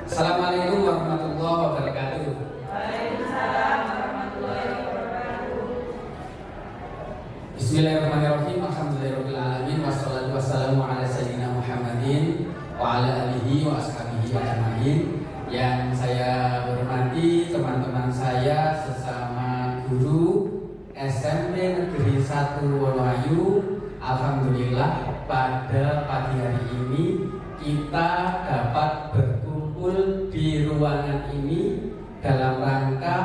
Assalamualaikum warahmatullahi wabarakatuh. Waalaikumsalam warahmatullahi wabarakatuh. Bismillahirrahmanirrahim. Alhamdulillahirabbil alamin wassalatu wassalamu ala sayyidina Muhammadin wa ala alihi wa ashabihi ajmain. Yang saya hormati teman-teman saya sesama guru SMP Negeri 1 Wonoayu. Alhamdulillah pada pagi hari ini kita dapat berkumpul di ruangan ini dalam rangka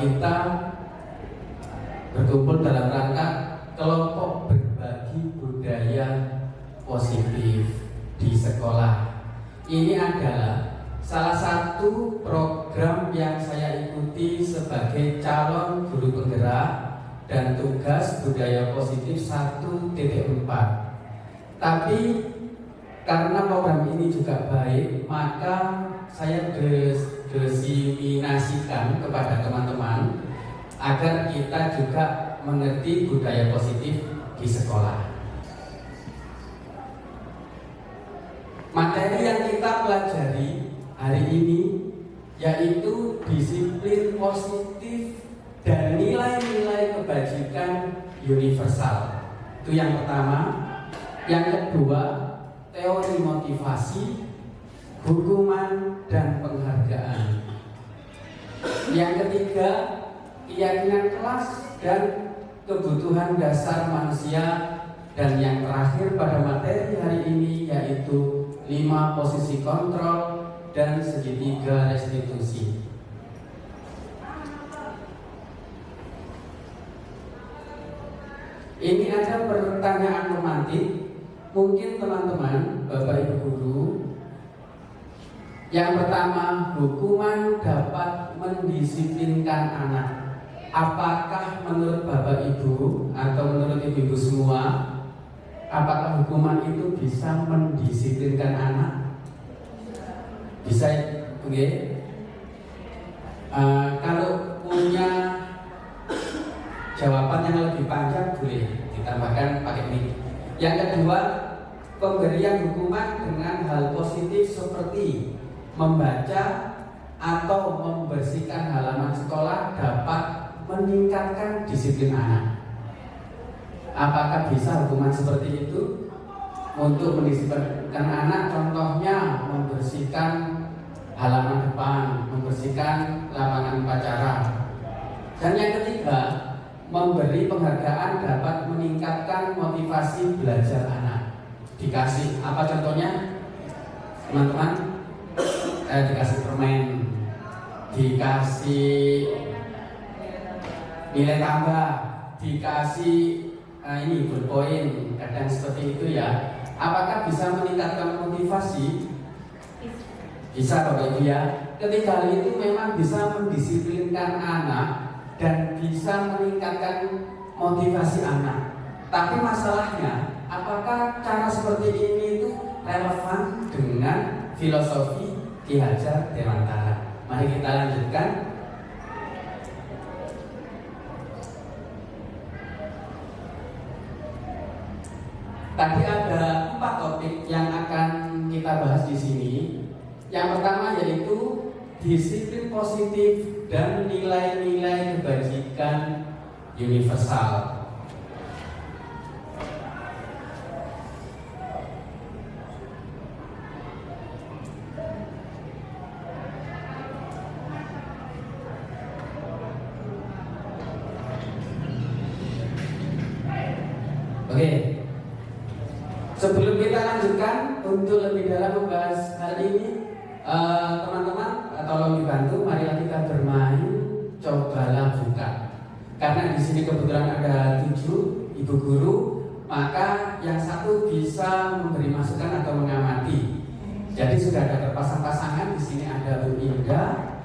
kita berkumpul dalam rangka kelompok berbagi budaya positif di sekolah. Ini adalah salah satu program yang saya ikuti sebagai calon guru penggerak dan tugas budaya positif 1.4. Tapi karena program ini juga baik, maka saya diseminasikan kepada teman-teman agar kita juga mengerti budaya positif di sekolah. Materi yang kita pelajari hari ini yaitu disiplin positif dan nilai-nilai kebajikan universal. Itu yang pertama. Yang kedua, teori motivasi, hukuman dan penghargaan. Yang ketiga, keyakinan kelas dan kebutuhan dasar manusia. Dan yang terakhir pada materi hari ini yaitu 5 posisi kontrol dan segitiga restitusi. Ini ada pertanyaan romantik. Mungkin teman-teman, Bapak Ibu guru, yang pertama, hukuman dapat mendisiplinkan anak. Apakah menurut Bapak Ibu atau menurut Ibu-ibu semua, apakah hukuman itu bisa mendisiplinkan anak? Bisa, oke? Kalau punya jawaban yang lebih panjang boleh ditambahkan pakai mic. Yang kedua, pemberian hukuman dengan hal positif seperti membaca atau membersihkan halaman sekolah dapat meningkatkan disiplin anak. Apakah bisa hukuman seperti itu untuk mendisiplinkan anak? Contohnya membersihkan halaman depan, membersihkan lapangan upacara. Dan yang ketiga, memberi penghargaan dapat meningkatkan motivasi belajar anak. Dikasih apa contohnya, teman-teman? Dikasih permen, dikasih nilai tambah, dikasih ini berpoin, kadang seperti itu ya. Apakah bisa meningkatkan motivasi? Bisa Bapak Ibu ya. Ketiga hal itu memang bisa mendisiplinkan anak dan bisa meningkatkan motivasi anak. Tapi masalahnya, apakah cara seperti ini itu relevan dengan filosofi Ki Hajar Dewantara? Mari kita lanjutkan. Tadi ada 4 topik yang akan kita bahas di sini. Yang pertama yaitu disiplin positif dan nilai-nilai kebajikan universal. Oke. Sebelum kita lanjutkan untuk lebih dalam membahas hal ini, teman-teman tolong dibantu, marilah kita bermain cobalah buka. Karena di sini kebetulan ada 7 ibu guru, maka yang satu bisa memberi masukan atau mengamati. Jadi sudah ada berpasang-pasangan. Di sini ada Bu Indah,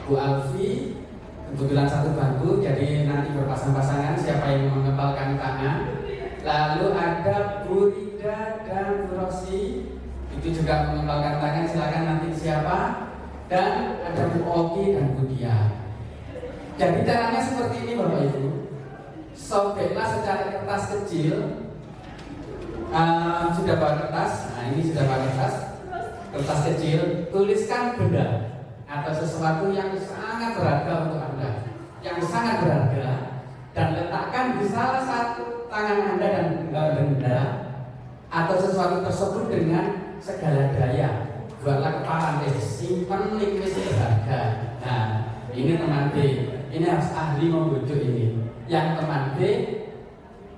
Bu Alfi, kebetulan satu bangku. Jadi nanti berpasang-pasangan siapa yang mengepalkan tangan. Lalu ada Bu Rida dan Bu Rosi, itu juga mengepalkan tangan. Silakan nanti siapa. Dan ada Bu Oki dan Bu Dia. Jadi caranya seperti ini Bapak Ibu. Sobeklah secara kertas kecil. Sudah bawa kertas. Nah ini sudah bawa kertas. kertas kecil, tuliskan benda atau sesuatu yang sangat berharga untuk Anda, yang sangat berharga, dan letakkan di salah satu tangan Anda dan benda atau sesuatu tersebut dengan segala daya. Buatlah kepala simpan ning wis berharga. Nah, ini teman B, ini harus ahli membujuk ini. Yang teman B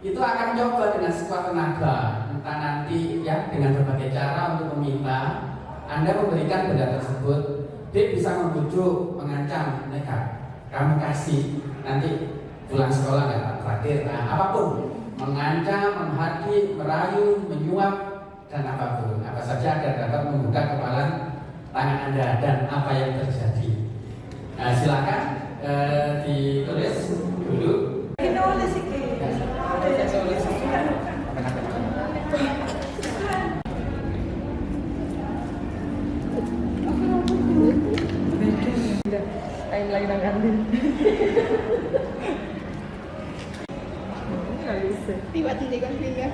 itu akan coba dengan sekuat tenaga, entah nanti ya dengan berbagai cara untuk meminta Anda memberikan benda tersebut. B bisa membujuk, mengancam, nekat, kamu kasih, nanti pulang sekolah nggak traktir. Nah, apapun, mengancam, menghakimi, merayu, menyuap, dan apapun, apa saja agar dapat membuka kepala tangan Anda dan apa yang terjadi. Nah, silakan ditulis dulu. Lagi nangandin. Tiba-tiba kan pindah.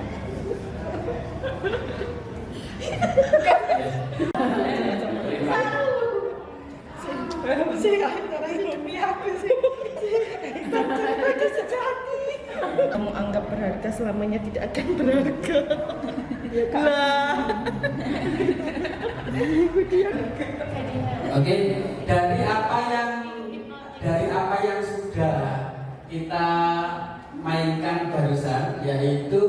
Kamu anggap berharga selamanya tidak akan berharga. Lah. Oke, dari apa yang sudah kita mainkan barusan, yaitu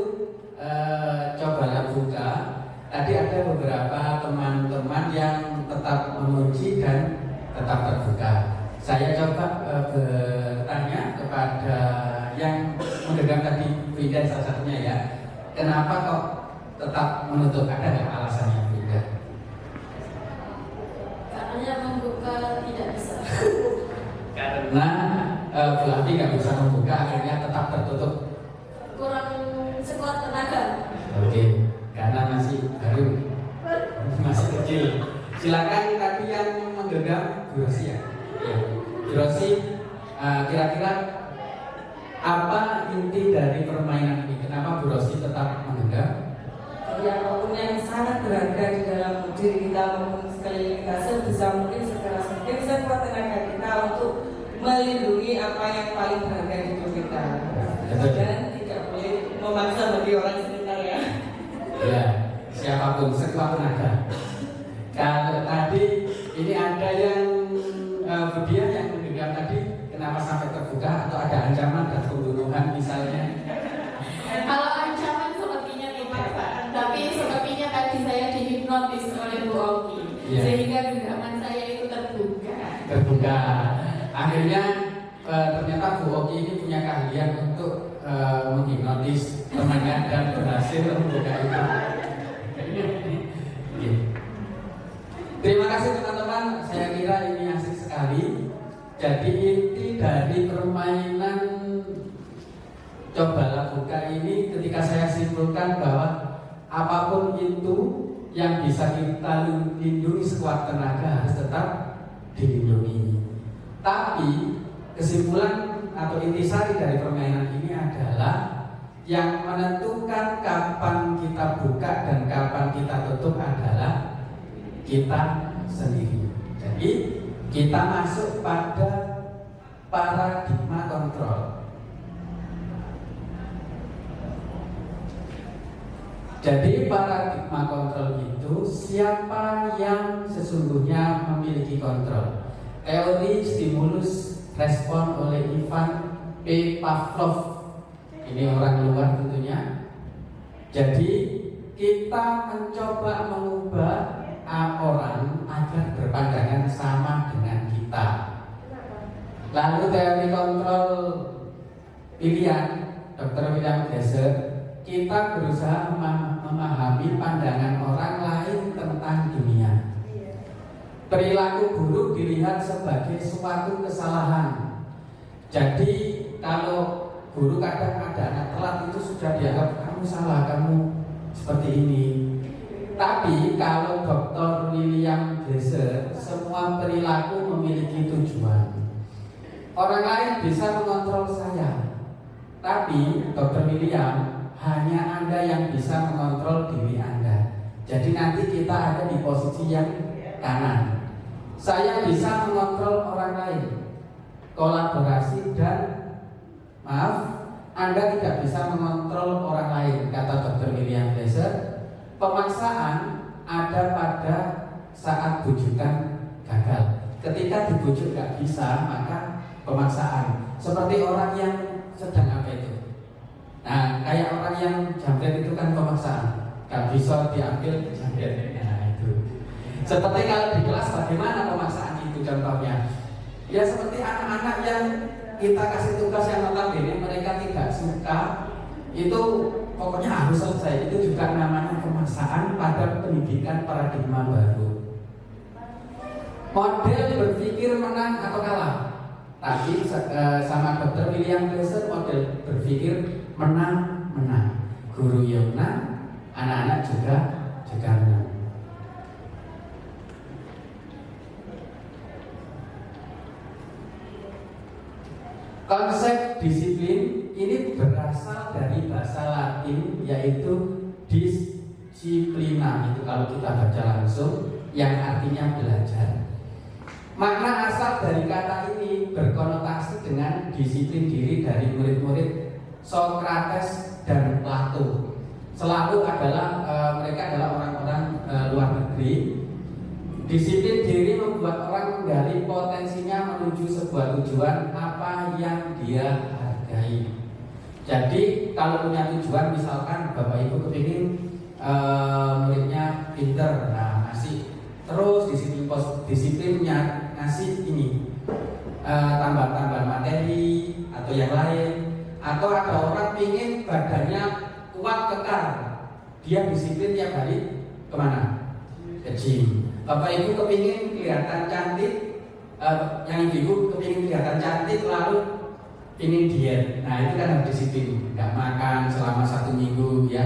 cobalah buka. Tadi ada beberapa teman-teman yang tetap memuji dan tetap terbuka. Saya coba bertanya kepada yang mendengar tadi, Frida salah satunya ya, kenapa kok tetap menutup? Ada nggak alasannya, Frida? Karena membuka tidak bisa. Karena Bu Ati nggak bisa membuka, akhirnya tetap tertutup. Kurang sekuat tenaga. Oke, karena masih baru, masih kecil. Silakan tadi yang menggenggam Bu Rosi ya. Bu Rosi, kira-kira apa inti dari permainan ini? Kenapa Bu Rosi tetap menggenggam? Jadi apapun yang sangat berharga di dalam diri kita maupun sekeliling kita sebisa mungkin sekeras mungkin sekuat tenaga kita untuk melindungi apa yang paling berharga di hidup kita. Dan tidak boleh memaksa bagi orang sekitar ya. Ya, siapapun sekuat tenaga. Kalau tadi ini ada yang Budia yang menggenggam tadi, kenapa sampai terbuka atau ada ancaman dan pembunuhan misalnya? Kalau ancaman sepertinya tidak, Pak. Tapi sepertinya tadi saya dihipnotis oleh Bu Oki, sehingga genggaman saya itu terbuka. Akhirnya ternyata Bu Oki ini punya keahlian untuk menghipnotis temannya dan berhasil membuka itu. Terima kasih teman-teman, saya kira ini asik sekali. Jadi inti dari permainan cobalah buka ini ketika saya simpulkan bahwa apapun itu yang bisa kita lindungi sekuat tenaga harus tetap dilindungi. Tapi kesimpulan atau intisari dari permainan ini adalah yang menentukan kapan kita buka dan kapan kita tutup adalah kita sendiri. Jadi kita masuk pada paradigma kontrol. Jadi paradigma kontrol itu siapa yang sesungguhnya memiliki kontrol. Teori stimulus respon oleh Ivan P. Pavlov. Ini orang luar tentunya. Jadi kita mencoba mengubah orang agar berpandangan sama dengan kita. Lalu teori kontrol pilihan Dr. William Glasser, kita berusaha memahami pandangan orang lain tentang dunia. Perilaku buruk dilihat sebagai suatu kesalahan. Jadi kalau guru kadang ada anak telat itu sudah dianggap kamu salah, kamu seperti ini. Tapi kalau Dr. William Glasser, semua perilaku memiliki tujuan. Orang lain bisa mengontrol saya, tapi Dr. William, hanya Anda yang bisa mengontrol diri Anda. Jadi nanti kita ada di posisi yang kanan. Saya bisa mengontrol orang lain, kolaborasi dan maaf, Anda tidak bisa mengontrol orang lain, kata Dr. William Glasser. Pemaksaan ada pada saat bujukan gagal. Ketika dibujuk nggak bisa, maka pemaksaan. Seperti orang yang sedang apa itu? Nah, kayak orang yang jambret itu kan pemaksaan. Nggak bisa diambil jambret. Nah, itu. Seperti kalau di kelas bagaimana pemaksaan itu contohnya? Ya seperti anak-anak yang kita kasih tugas yang notabene mereka tidak suka, itu pokoknya harus selesai. Itu juga namanya pemaksaan pada pendidikan paradigma baru. Model berpikir menang atau kalah. Tadi sama Dr. William Glasser model berpikir menang. Guru yang menang, anak-anak juga menang. Konsep disiplin ini berasal dari bahasa Latin yaitu disciplina, itu kalau kita baca langsung, yang artinya belajar. Makna asal dari kata ini berkonotasi dengan disiplin diri dari murid-murid Socrates dan Plato. Selalu adalah mereka adalah orang-orang luar negeri. Disiplin diri membuat orang menggali potensinya menuju sebuah tujuan apa yang dia hargai. Jadi kalau punya tujuan, misalkan Bapak Ibu kepingin muridnya pinter, nah ngasih terus disiplinnya ngasih ini tambah-tambah materi atau yang lain. Atau ada orang pingin badannya kuat kekar, dia disiplin tiap hari kemana? Ke gym. Bapak Ibu kepingin kelihatan cantik, yang ibu kepingin kelihatan cantik lalu pingin diet. Nah itu kan harus disiplin, nggak makan selama 1 minggu ya,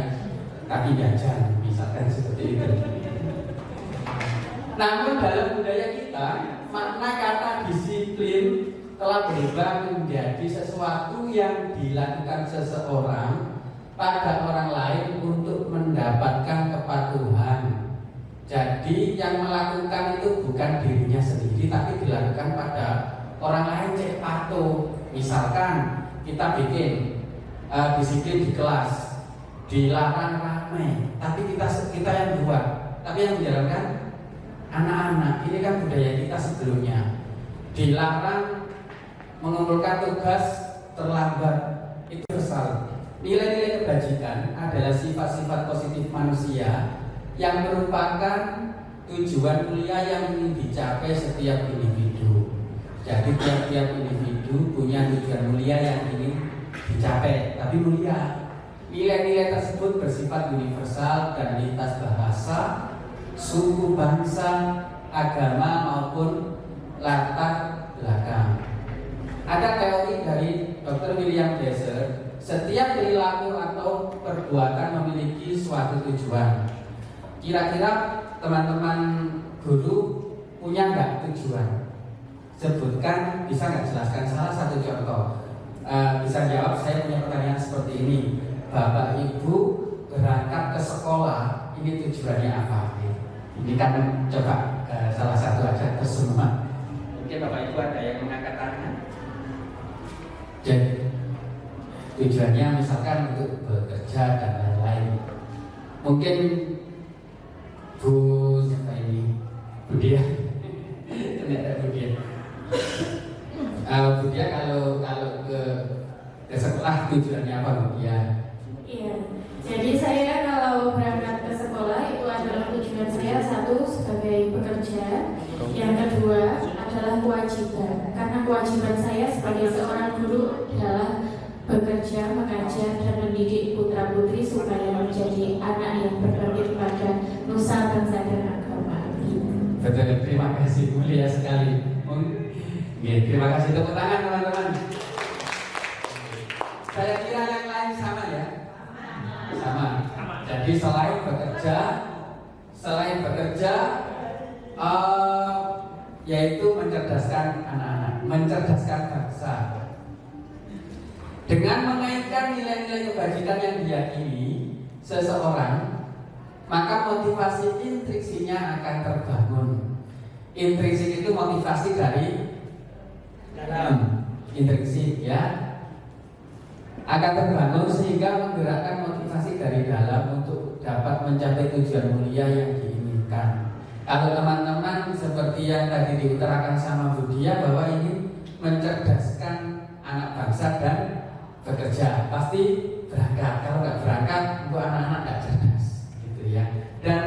tapi jajan misalkan seperti itu. Namun dalam budaya kita, makna kata disiplin telah berubah menjadi sesuatu yang dilakukan seseorang pada orang lain untuk mendapatkan kepatuhan. Jadi yang melakukan itu bukan dirinya sendiri, tapi dilakukan pada orang lain cek patuh. Misalkan kita bikin disiplin di kelas, dilarang ramai, tapi kita yang buat, tapi yang menjalankan anak-anak. Ini kan budaya kita sebelumnya. Dilarang mengumpulkan tugas terlambat, itu kesal. Nilai-nilai kebajikan adalah sifat-sifat positif manusia yang merupakan tujuan mulia yang ingin dicapai setiap individu. Jadi tiap-tiap individu punya tujuan mulia yang ingin dicapai, tapi mulia. Nilai-nilai tersebut bersifat universal dan lintas bahasa, suku, bangsa, agama maupun latar belakang. Ada teori dari Dr. William Glasser, setiap perilaku atau perbuatan memiliki suatu tujuan. Kira-kira teman-teman guru punya nggak tujuan? Sebutkan, bisa nggak jelaskan salah satu contoh? Bisa jawab, saya punya pertanyaan seperti ini. Bapak Ibu berangkat ke sekolah, ini tujuannya apa? Ini kan coba salah satu aja ke semua. Mungkin Bapak Ibu ada yang mengangkat tangan. Jadi tujuannya misalkan untuk bekerja dan lain-lain. Mungkin Bu siapa ini? Bu Dia. Ternyata Bu Dia. Bu Dia kalau ke sekolah tujuannya apa Bu Dia? Iya. Jadi saya kalau berangkat ke sekolah itu adalah tujuan saya, satu sebagai pekerja, yang kedua adalah kewajiban. Karena kewajiban saya sebagai seorang guru adalah bekerja, mengajar dan mendidik putra putri supaya menjadi anak yang berbakti pada nusa, bangsa dan agama. Betul, terima kasih, mulia sekali. Terima kasih, tepuk tangan teman-teman. Saya kira yang lain sama ya? Sama. Jadi selain bekerja, yaitu mencerdaskan anak-anak, mencerdaskan bangsa. Dengan mengaitkan nilai-nilai kebajikan yang diyakini seseorang maka motivasi intriksinya akan terbangun. Intrinsik itu motivasi dari dalam, intrinsik ya, akan terbangun sehingga menggerakkan motivasi dari dalam untuk dapat mencapai tujuan mulia yang diinginkan. Kalau teman-teman seperti yang tadi diutarakan sama Budia bahwa ingin mencerdaskan anak bangsa dan bekerja, pasti berangkat. Kalau nggak berangkat, untuk anak-anak nggak cerdas, gitu ya. Dan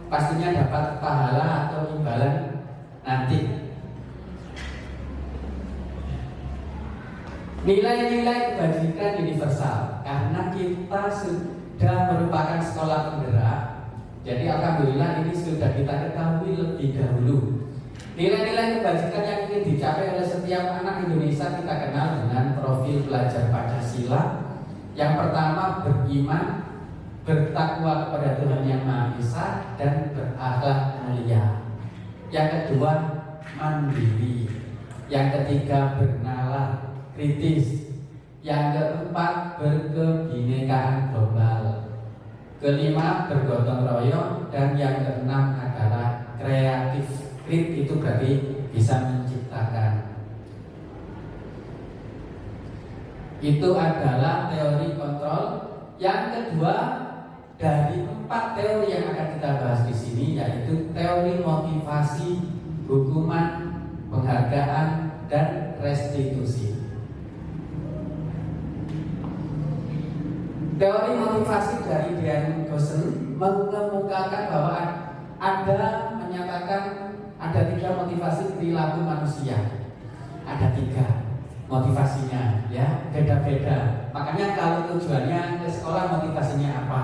pastinya dapat pahala atau imbalan nanti. Nilai-nilai kebajikan universal, karena kita sudah merupakan sekolah penggerak, jadi alhamdulillah ini sudah kita ketahui lebih dahulu. Nilai-nilai kebajikan yang ingin dicapai oleh setiap anak Indonesia kita kenal dengan profil pelajar Pancasila. Yang pertama, beriman, bertakwa kepada Tuhan Yang Maha Esa, dan berakhlak mulia. Yang kedua, mandiri. Yang ketiga, bernalar, kritis. Yang keempat, berkebinekaan global. Kelima, bergotong royong. Dan yang keenam adalah kreatif. Krit itu berarti bisa menciptakan. Itu adalah teori kontrol. Yang kedua dari 4 teori yang akan kita bahas di sini, yaitu teori motivasi, hukuman, penghargaan, dan restitusi. Teori motivasi dari Brian Gosen mengemukakan bahwa menyatakan ada 3 motivasi perilaku manusia. Ada 3 motivasinya, ya, beda-beda. Makanya kalau tujuannya ke sekolah motivasinya apa?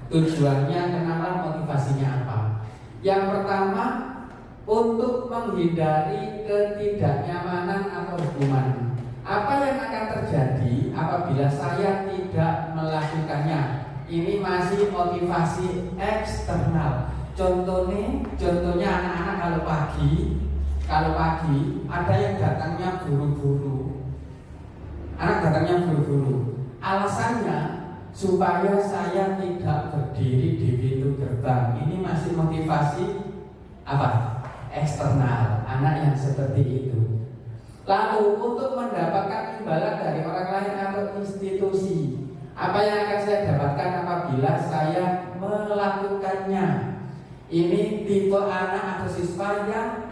Tujuannya kenapa motivasinya apa? Yang pertama, untuk menghindari ketidaknyamanan atau hukuman. Apa yang akan terjadi apabila saya tidak melakukannya? Ini masih motivasi eksternal. Contohnya anak-anak kalau pagi ada yang datangnya buru-buru. Anak datangnya buru-buru. Alasannya supaya saya tidak berdiri di pintu gerbang. Ini masih motivasi apa? Eksternal. Anak yang seperti itu. Lalu untuk mendapatkan imbalan dari orang lain atau institusi, apa yang akan saya dapatkan apabila saya melakukannya? Ini tipe anak atau siswa yang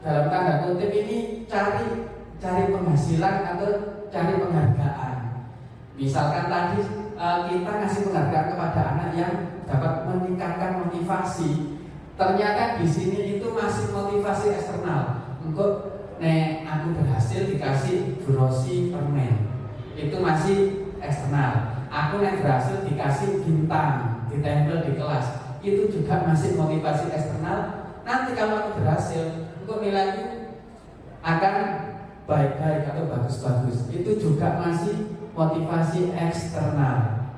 dalam tanda kutip ini cari penghasilan atau cari penghargaan. Misalkan tadi kita ngasih penghargaan kepada anak yang dapat meningkatkan motivasi. Ternyata di sini itu masih motivasi eksternal. Untuk aku berhasil dikasih brosi permen, itu masih eksternal. Aku berhasil dikasih bintang, ditempel di kelas, itu juga masih motivasi eksternal. Nanti kalau aku berhasil, untuk nilainya akan baik-baik atau bagus-bagus. Itu juga masih motivasi eksternal.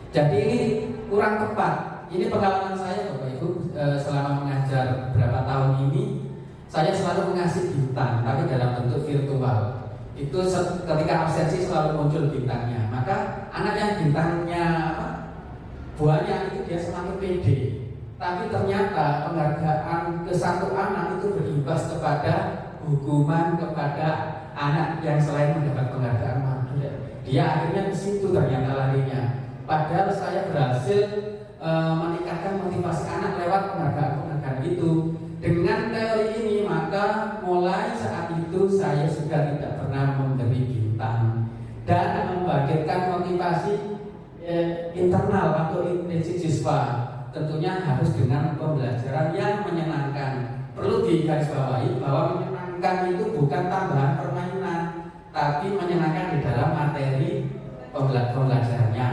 Jadi ini kurang tepat. Ini pengalaman saya Bapak Ibu, selama mengajar berapa tahun ini, saya selalu mengasih bintang, tapi dalam bentuk virtual. Itu ketika absensi selalu muncul bintangnya. Maka anak yang bintangnya banyak itu dia semakin pede. Tapi ternyata penghargaan ke satu anak itu berimbas kepada hukuman kepada anak yang selain mendapat penghargaan. Dia akhirnya ke situ ternyata larinya. Padahal saya berhasil meningkatkan motivasi anak lewat penghargaan itu. Dengan teori ini maka mulai saat itu saya sudah tidak pernah memberi bintang dan membangkitkan motivasi internal atau intrinsik siswa. Tentunya harus dengan pembelajaran yang menyenangkan. Perlu digarisbawahi bahwa menyenangkan itu bukan tambahan permainan, tapi menyenangkan di dalam materi pembelajarannya.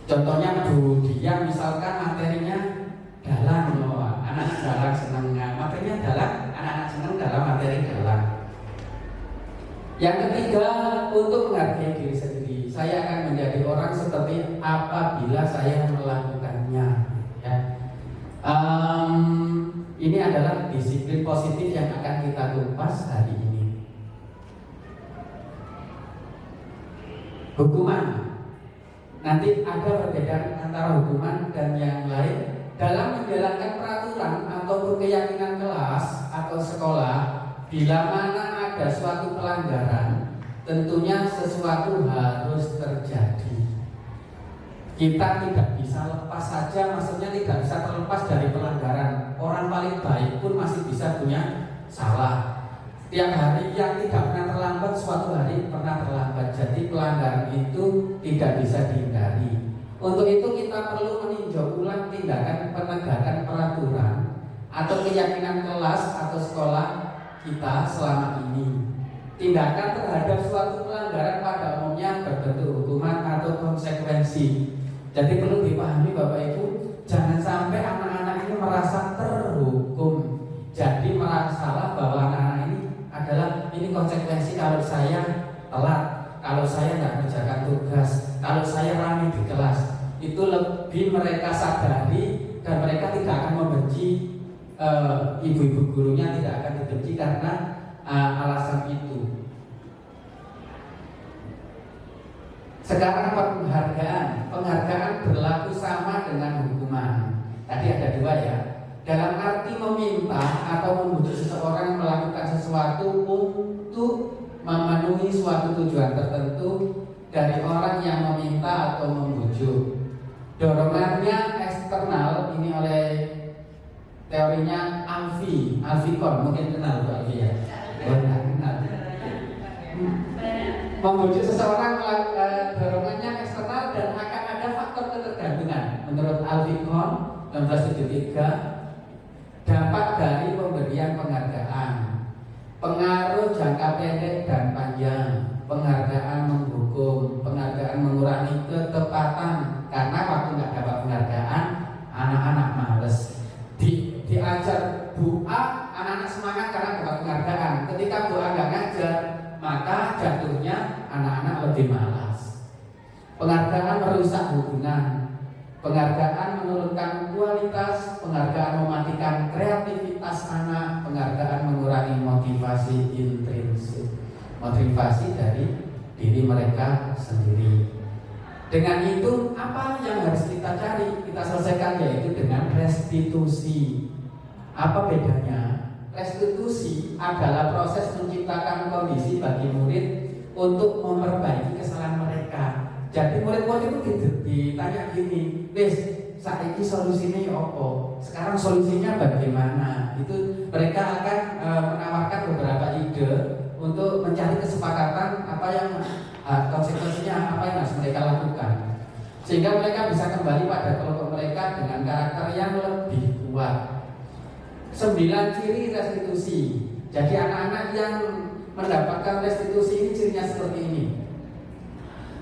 Contohnya Bu Dia misalkan materinya dalang, anak-anak dalang senangnya materinya dalang, anak-anak senang dalam materi dalang. Yang ketiga, untuk menghargai diri sendiri. Saya akan menjadi orang seperti apabila saya melakukannya. Ya. Ini adalah disiplin positif yang akan kita kupas hari ini. nanti ada perbedaan antara hukuman dan yang lain dalam menjalankan peraturan ataupun keyakinan kelas atau sekolah. Bila mana ada suatu pelanggaran, tentunya sesuatu harus terjadi. Kita tidak bisa lepas saja, maksudnya tidak bisa terlepas dari pelanggaran. Orang paling baik pun masih bisa punya salah. Tiap hari yang tidak pernah terlambat, suatu hari pernah terlambat. Jadi pelanggaran itu tidak bisa dihindari. Untuk itu kita perlu meninjau ulang tindakan penegakan peraturan atau keyakinan kelas atau sekolah kita selama ini. Tindakan terhadap suatu pelanggaran pada umumnya berbentuk hukuman atau konsekuensi. Jadi perlu dipahami Bapak Ibu, jangan sampai anak-anak ini merasa terhukum. Jadi merasa bahwa anak-anak ini adalah ini konsekuensi kalau saya telat, kalau saya nggak mengerjakan tugas, kalau saya rame di kelas. Itu lebih mereka sadari dan mereka tidak akan membenci ibu-ibu gurunya, tidak akan dibenci karena alasan itu. Sekarang penghargaan berlaku sama dengan hukuman. Tadi ada dua ya. Dalam arti meminta atau membujuk seseorang melakukan sesuatu untuk memenuhi suatu tujuan tertentu dari orang yang meminta atau membujuk. Dorongannya eksternal ini oleh teorinya Alfikon, mungkin kenal Bu Alfi ya? Kenal. Membujuk seseorang dorongannya eksternal dan akan ada faktor ketergantungan. Menurut Alfikon 1973, dampak dari pemberian penghargaan, pengaruh jangka pendek dan panjang, penghargaan menghukum, penghargaan mengurangi ketepatan karena waktu nggak dapat penghargaan, anak-anak males. Diajar Bu A, anak-anak semangat karena dapat penghargaan. Ketika Bu A nggak ngajar, maka jatuhnya anak-anak lebih malas. Penghargaan merusak hubungan, penghargaan menurunkan kualitas, penghargaan mematikan kreativitas anak, penghargaan mengurangi motivasi intrinsik, motivasi dari diri mereka sendiri. Dengan itu apa yang harus kita cari, kita selesaikan, yaitu dengan restitusi. Apa bedanya? Restitusi adalah proses menciptakan kondisi bagi murid untuk memperbaiki kesalahan mereka. Jadi murid-murid itu ditanya gini, "Wes, saiki solusinya ya apa? Sekarang solusinya bagaimana?" Itu mereka akan menawarkan beberapa ide untuk mencari kesepakatan apa yang konsekuensinya, apa yang harus mereka lakukan, sehingga mereka bisa kembali pada kelompok mereka dengan karakter yang lebih kuat. 9 ciri restitusi. Jadi anak-anak yang mendapatkan restitusi ini cirinya seperti ini.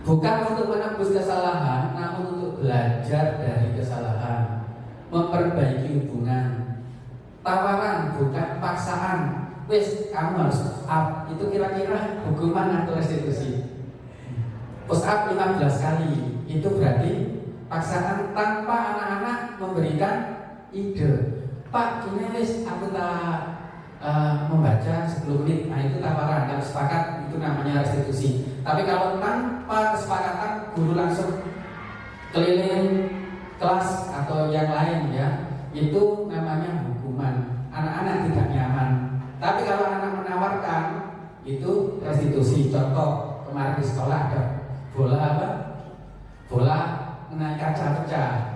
Bukan untuk menebus kesalahan, namun untuk belajar dari kesalahan, memperbaiki hubungan. Tawaran bukan paksaan. Wes, kamu harus push up. Itu kira-kira hukuman atau restitusi. Push up 15 kali. Itu berarti paksaan tanpa anak-anak memberikan ide. Pak, gini wes, aku tak membaca 10 menit. Nah itu tawaran, kalau sepakat itu namanya restitusi. Tapi kalau tanpa kesepakatan, guru langsung keliling kelas atau yang lain ya, itu namanya hukuman. Anak-anak tidak nyaman. Tapi kalau anak-anak menawarkan, itu restitusi. Contoh, kemarin di sekolah ada bola apa? Bola kena kaca pecah.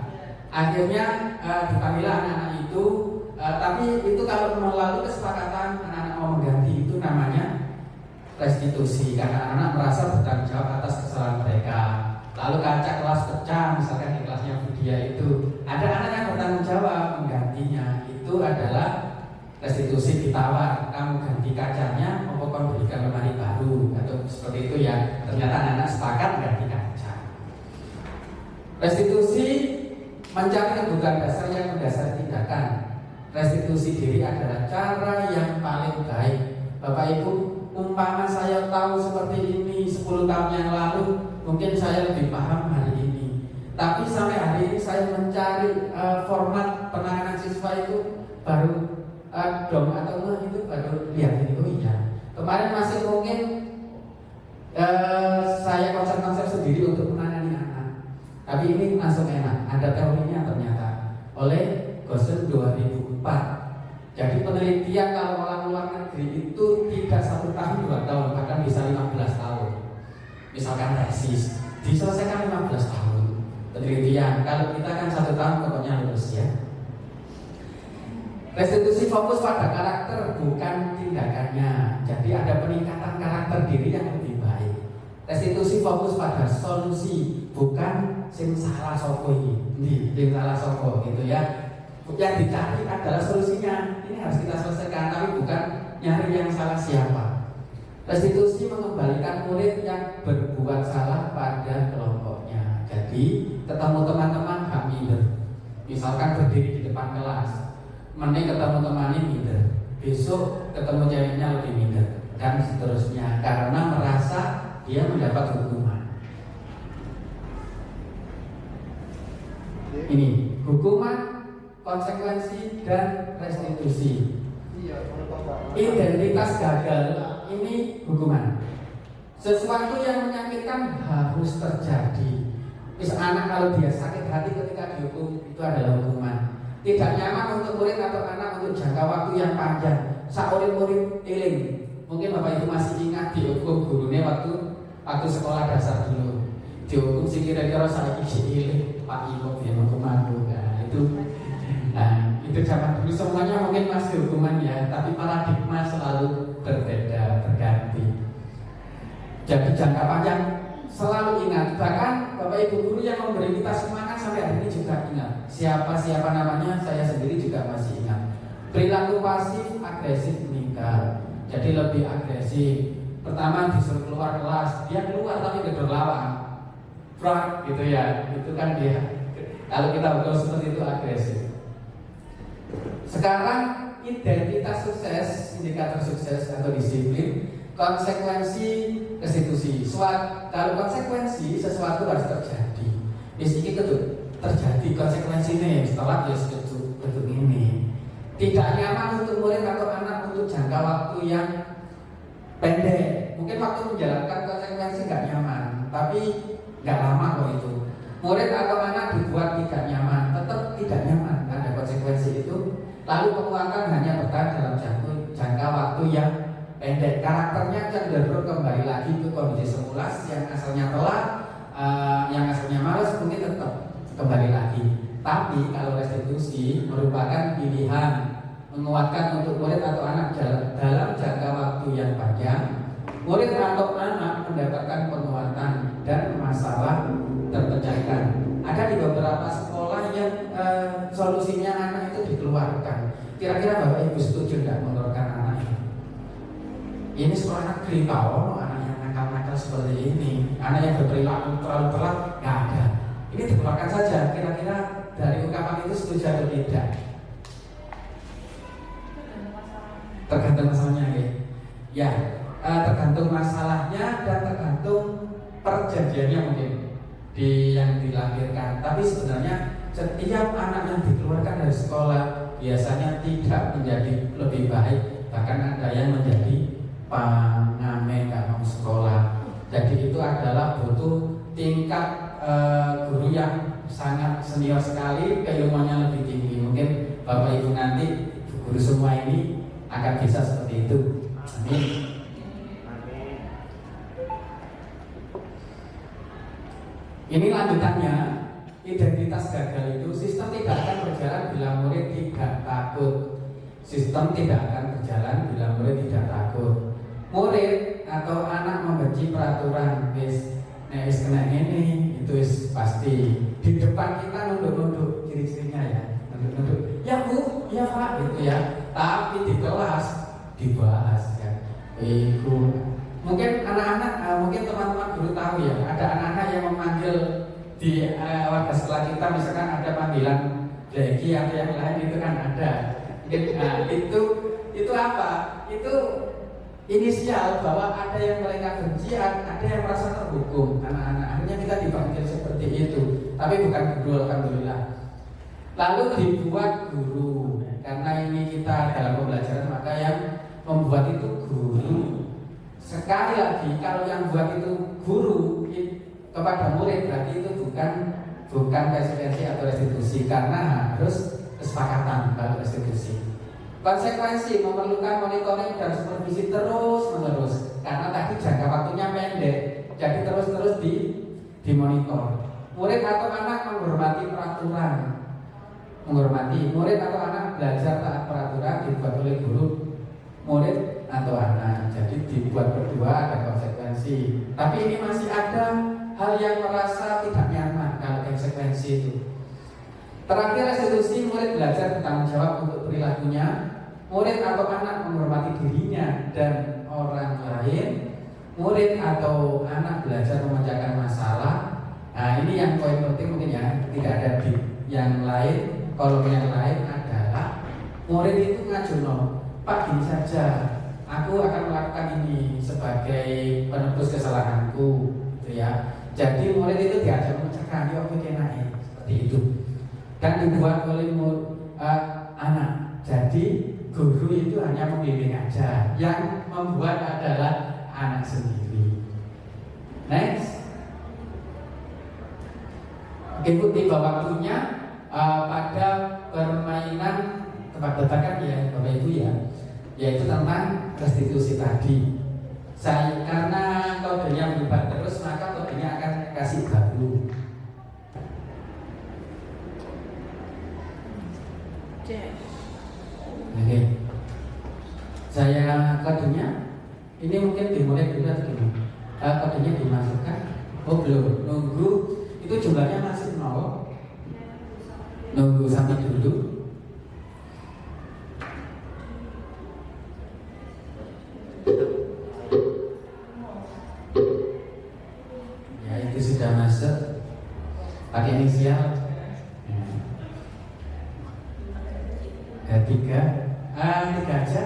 Akhirnya dipanggil anak-anak itu, tapi itu kalau melalui kesepakatan anak-anak mau mengganti, itu namanya restitusi, karena anak-anak merasa bertanggung jawab atas kesalahan mereka. Lalu kaca kelas pecah, misalkan di kelasnya Budia itu, ada anak yang bertanggung jawab menggantinya. Itu adalah restitusi, ditawar, kamu ganti kacanya, mau berikan lemari baru atau seperti itu ya. Ternyata anak-anak sepakat ganti kaca. Restitusi mencari kebutuhan dasar yang mendasari tindakan. Restitusi diri adalah cara yang paling baik. Bapak Ibu, umpama saya tahu seperti ini 10 tahun yang lalu, mungkin saya lebih paham hari ini. Tapi sampai hari ini saya mencari format penanganan siswa itu baru dong atau enggak, itu baru lihat ini. Oh iya, kemarin masih mungkin saya konsep-konsep sendiri untuk menangani anak. Tapi ini langsung enak, ada teorinya ternyata oleh Gosen 2004. Jadi penelitian kalau orang luar negeri itu tidak 1 tahun 2 tahun, bahkan bisa 15 tahun. Misalkan tesis diselesaikan 15 tahun penelitian. Kalau kita kan 1 tahun pokoknya lulus ya. Restitusi fokus pada karakter bukan tindakannya. Jadi ada peningkatan karakter diri yang lebih baik. Restitusi fokus pada solusi, bukan sing salah sopo ini, sing salah sopo gitu ya. Yang dicari adalah solusinya. Ini harus kita selesaikan, tapi bukan nyari yang salah siapa. Restitusi mengembalikan murid yang berbuat salah pada kelompoknya. Jadi ketemu teman-teman gak minder. Misalkan berdiri di depan kelas, mending ketemu temannya minder. Besok ketemu ceweknya lebih minder, dan seterusnya, karena merasa dia mendapat hukuman. Ini hukuman, konsekuensi, dan restitusi. Identitas gagal ini hukuman. Sesuatu yang menyakitkan harus terjadi. Anak kalau dia sakit hati ketika dihukum, itu adalah hukuman. Tidak nyaman untuk murid atau anak untuk jangka waktu yang panjang. Murid eling. Mungkin Bapak Ibu masih ingat dihukum gurunya waktu sekolah dasar dulu. Dihukum sih kira-kira saya eling Pak Ibu yang hukuman. Itu zaman dulu semuanya mungkin masih hukuman ya, tapi paradigma selalu berbeda, berganti. Jadi jangka panjang selalu ingat. Bahkan Bapak Ibu guru yang memberi kita semangat sampai hari ini juga ingat. Siapa namanya saya sendiri juga masih ingat. Perilaku pasif agresif meninggal. Jadi lebih agresif. Pertama disuruh keluar kelas, dia keluar tapi gedor lawan. Front gitu ya. Itu kan dia. Kalau kita ukur seperti itu agresif. Sekarang identitas sukses, indikator sukses atau disiplin, konsekuensi, restitusi. Kalau konsekuensi sesuatu harus terjadi. Ini terjadi konsekuensi ini setelah dia bentuk ini. Tidak nyaman untuk murid atau anak untuk jangka waktu yang pendek. Mungkin waktu menjalankan konsekuensi nggak nyaman, tapi nggak lama kok itu. Murid atau anak dibuat tidak nyaman, tetap tidak nyaman, ada konsekuensi itu. Lalu penguatan hanya bertahan dalam jangka waktu yang pendek. Karakternya cenderung kembali lagi ke kondisi semula. Yang asalnya telat, yang asalnya malas mungkin tetap kembali lagi. Tapi kalau restitusi merupakan pilihan menguatkan untuk murid atau anak dalam jangka waktu yang panjang. Murid atau anak mendapatkan penguatan dan masalah terpecahkan. Ada di beberapa sekolah yang solusinya anak itu dikeluarkan. Kira-kira Bapak Ibu setuju nggak mengeluarkan anaknya? Ini sekolah negeri tahu anak yang nakal-nakal seperti ini, anak yang berperilaku terlalu telat, nggak ada. Ini dikeluarkan saja. Kira-kira dari ungkapan itu setuju atau tidak? Tergantung masalahnya ya. Tergantung masalahnya dan tergantung perjanjiannya mungkin yang dilahirkan. Tapi sebenarnya setiap anak yang dikeluarkan dari sekolah biasanya tidak menjadi lebih baik, bahkan ada yang menjadi pengamen nggak mau sekolah. Jadi itu adalah butuh tingkat guru yang sangat senior sekali, keilmuannya lebih tinggi. Mungkin Bapak Ibu nanti guru semua ini akan bisa seperti itu. Amin. Ini lanjutannya, identitas gagal itu sistem tidak akan berjalan bila murid tidak takut. Sistem tidak akan berjalan bila murid tidak takut. Murid atau anak membenci peraturan, wis kena ini, itu wis pasti. Di depan kita nunduk-nunduk ciri-cirinya ya, nunduk-nunduk. Ya Bu, ya Pak, gitu ya. Tapi di kelas dibahas ya. Itu mungkin anak-anak, mungkin teman-teman guru tahu ya, ada anak-anak yang memanggil di warga sekolah kita, misalkan ada panggilan Deki atau yang lain, itu kan ada. Itu apa? Itu inisial bahwa ada yang mereka benci, ada yang merasa terhukum. Anak-anak akhirnya kita dipanggil seperti itu, tapi bukan guru, alhamdulillah. Lalu dibuat guru, karena ini kita dalam pembelajaran, maka yang membuat itu guru. Sekali lagi, kalau yang buat itu guru kepada murid, berarti itu bukan bukan konsekuensi atau restitusi, karena harus kesepakatan kalau restitusi. Konsekuensi memerlukan monitoring dan supervisi terus-menerus, karena tadi jangka waktunya pendek, jadi terus-terus dimonitor. Murid atau anak menghormati peraturan, murid atau anak belajar taat peraturan dibuat oleh guru, murid atau anak. Jadi dibuat berdua, ada konsekuensi. Tapi ini masih ada hal yang merasa tidak nyaman kalau konsekuensi itu. Terakhir, restitusi, murid belajar bertanggung jawab untuk perilakunya. Murid atau anak menghormati dirinya dan orang lain. Murid atau anak belajar memecahkan masalah. Nah, ini yang poin penting mungkin ya, tidak ada di yang lain. Kalau yang lain adalah murid itu ngajuno, Pak, gini saja, aku akan melakukan ini sebagai penebus kesalahanku, gitu ya. Jadi murid itu diajak memecahkan, yuk oke naik, seperti itu. Dan dibuat oleh anak. Jadi guru itu hanya membimbing aja, yang membuat adalah anak sendiri. Next. Oke Bu, tiba waktunya pada permainan tebak-tebakan ya Bapak Ibu ya, yaitu tentang restitusi tadi. Karena kodenya berubah terus, maka kodenya akan kasih baru. Oke, saya kodenya ini mungkin dimulai dulu atau gimana? Kodenya dimasukkan. Oh belum, nunggu itu jumlahnya masih 0. Nunggu sampai dulu. Ya itu sudah masuk. Pakai inisial. 3 aja.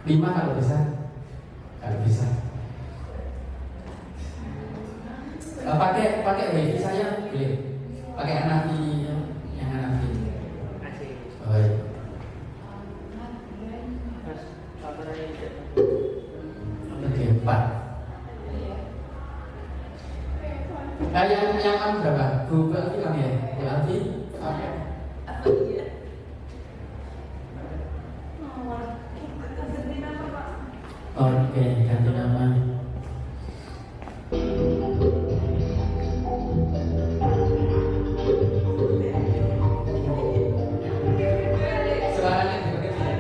5 kalau bisa. Kalau bisa. Pakai wifi saya boleh. Pakai Hanafi yang Hanafi. Oh iya. Oke, 4. Yang kamu berapa? Google kamu ya? Hanafi? Oke. Oke, ganti nama. Suaranya berbeda.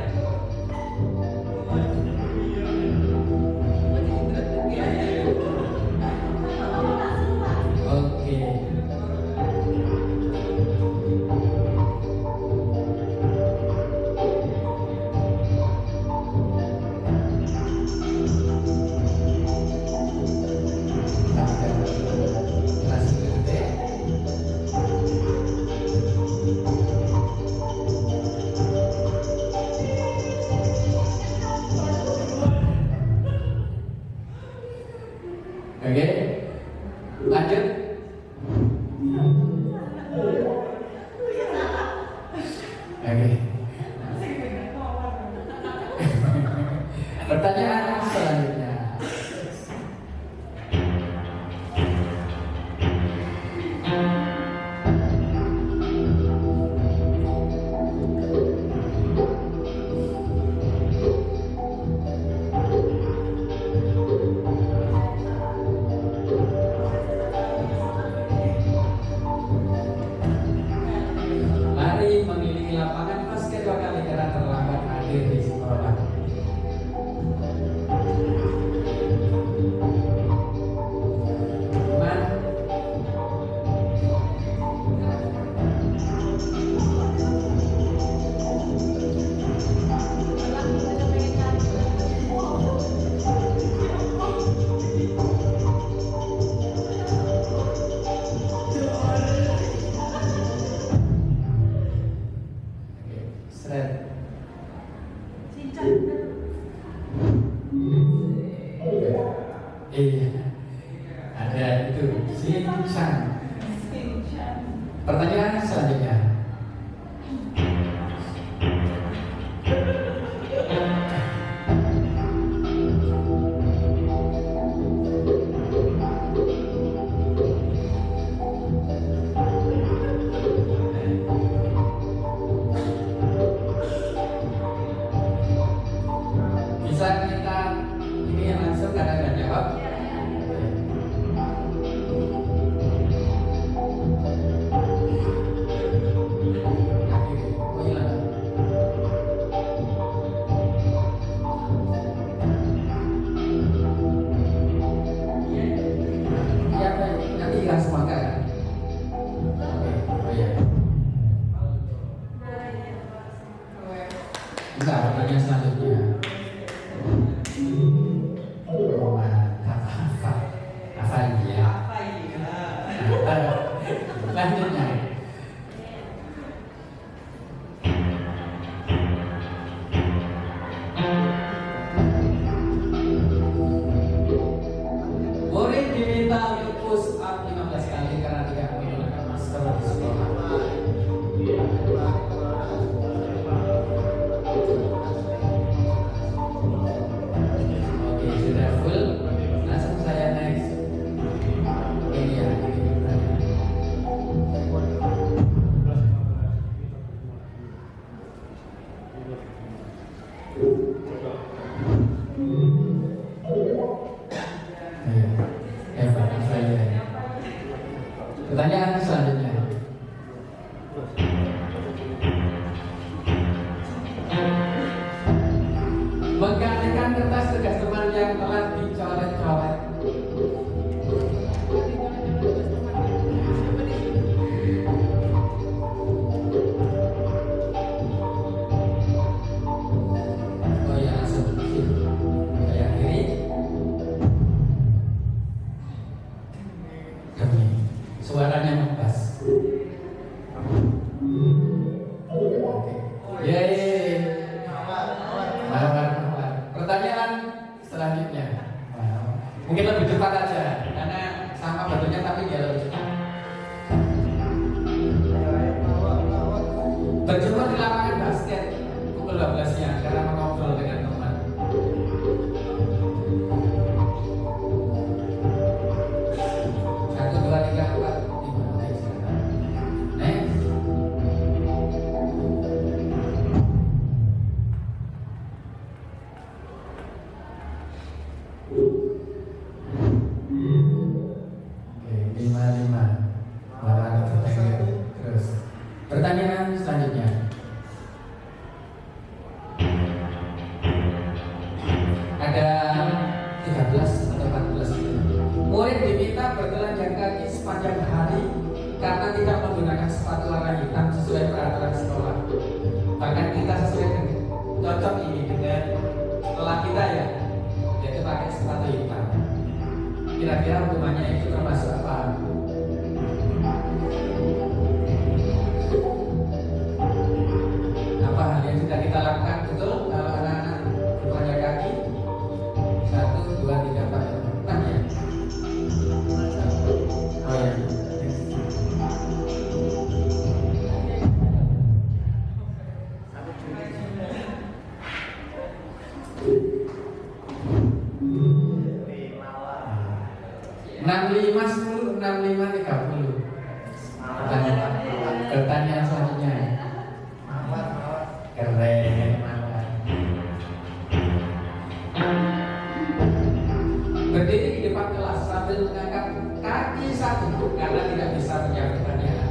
Oke. Oke, lanjut. Oke. Pertanyaan selanjutnya. Mari memiliki lapangan basket lokal negara terlambat hadir di sekolah. Teman, seret. Iya, ada itu Shinchan. Pertanyaan selanjutnya. Pertanyaan selanjutnya. Oh, apa ya? Selanjutnya. Murid diminta untuk push up 15 kali karena tidak menggunakan masker di sekolah. Oke, sudah full. Langsung saya next. Ini ya, ini pertanyaan. Pertanyaan selanjutnya. Menggantikan kertas tugas teman yang telah dicoret-coret. Oh ya, langsung saya akhiri. Suaranya ngebas. Yeay. Mawar. Pertanyaan selanjutnya. Mungkin lebih cepat aja, karena sama batunya tapi dia lebih cepat. Berjumpa di lapangan basket pukul 12-nya karena mengobrol dengan teman. Satu, dua, tiga, empat, lima. Next. Oke, 5. Lawan bertanya terus. Pertanyaan selanjutnya. Ada 13 atau 14 murid diminta bertelanjang kaki sepanjang hari karena tidak menggunakan sepatu warna hitam sesuai peraturan sekolah. Bahkan kita sesuai dengan cocok ini dengan sekolah kita ya, yaitu pakai sepatu hitam. Kira-kira hukumannya itu termasuk apa? Apa hal yang sudah kita lakukan betul kalau anak-anak bertelanjang kaki? 1, 2, 3, 4, 5 ya. Oh ya. Pertanyaan selanjutnya. Keren. Berdiri di depan kelas sambil mengangkat kaki satu karena tidak bisa menjawab pertanyaan.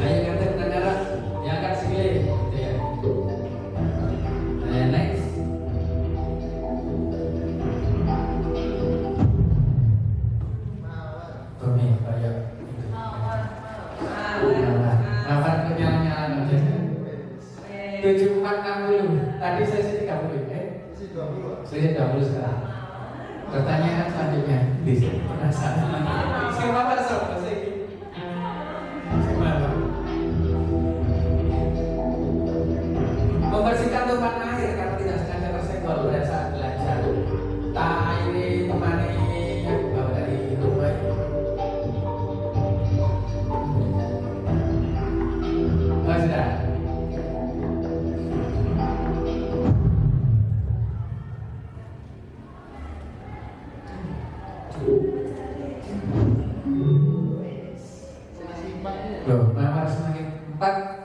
Ayo kata pendengar yang akan sekeliling, gitu ya. Next. Tommy, kayak Mawar nyala-nyala aja. 7460. Tadi sesi 30. Sesi 20 sekarang. Pertanyaan selanjutnya. Bisa penasaran. Siapa sob? Membersihkan tumpahan air karena tidak sengaja tersenggol pada saat belajar. Tak ini teman ini yang bawa dari rumah. Oh sudah. Loh, Mawar semakin 4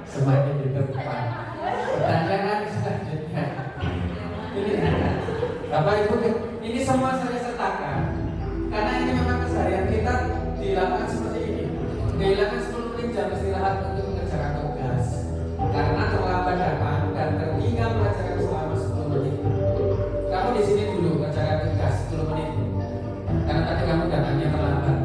semakin di depan. Pertanyaan selanjutnya. Ini Bapak Ibu, ini semua saya sertakan karena ini memang keseharian kita di lapangan seperti ini. Kehilangan 10 menit jam istirahat untuk mengerjakan tugas karena terlambat datang dan tertinggal pelajaran selama 10 menit. Kamu di sini dulu mengerjakan tugas 10 menit karena tadi kamu datangnya terlambat.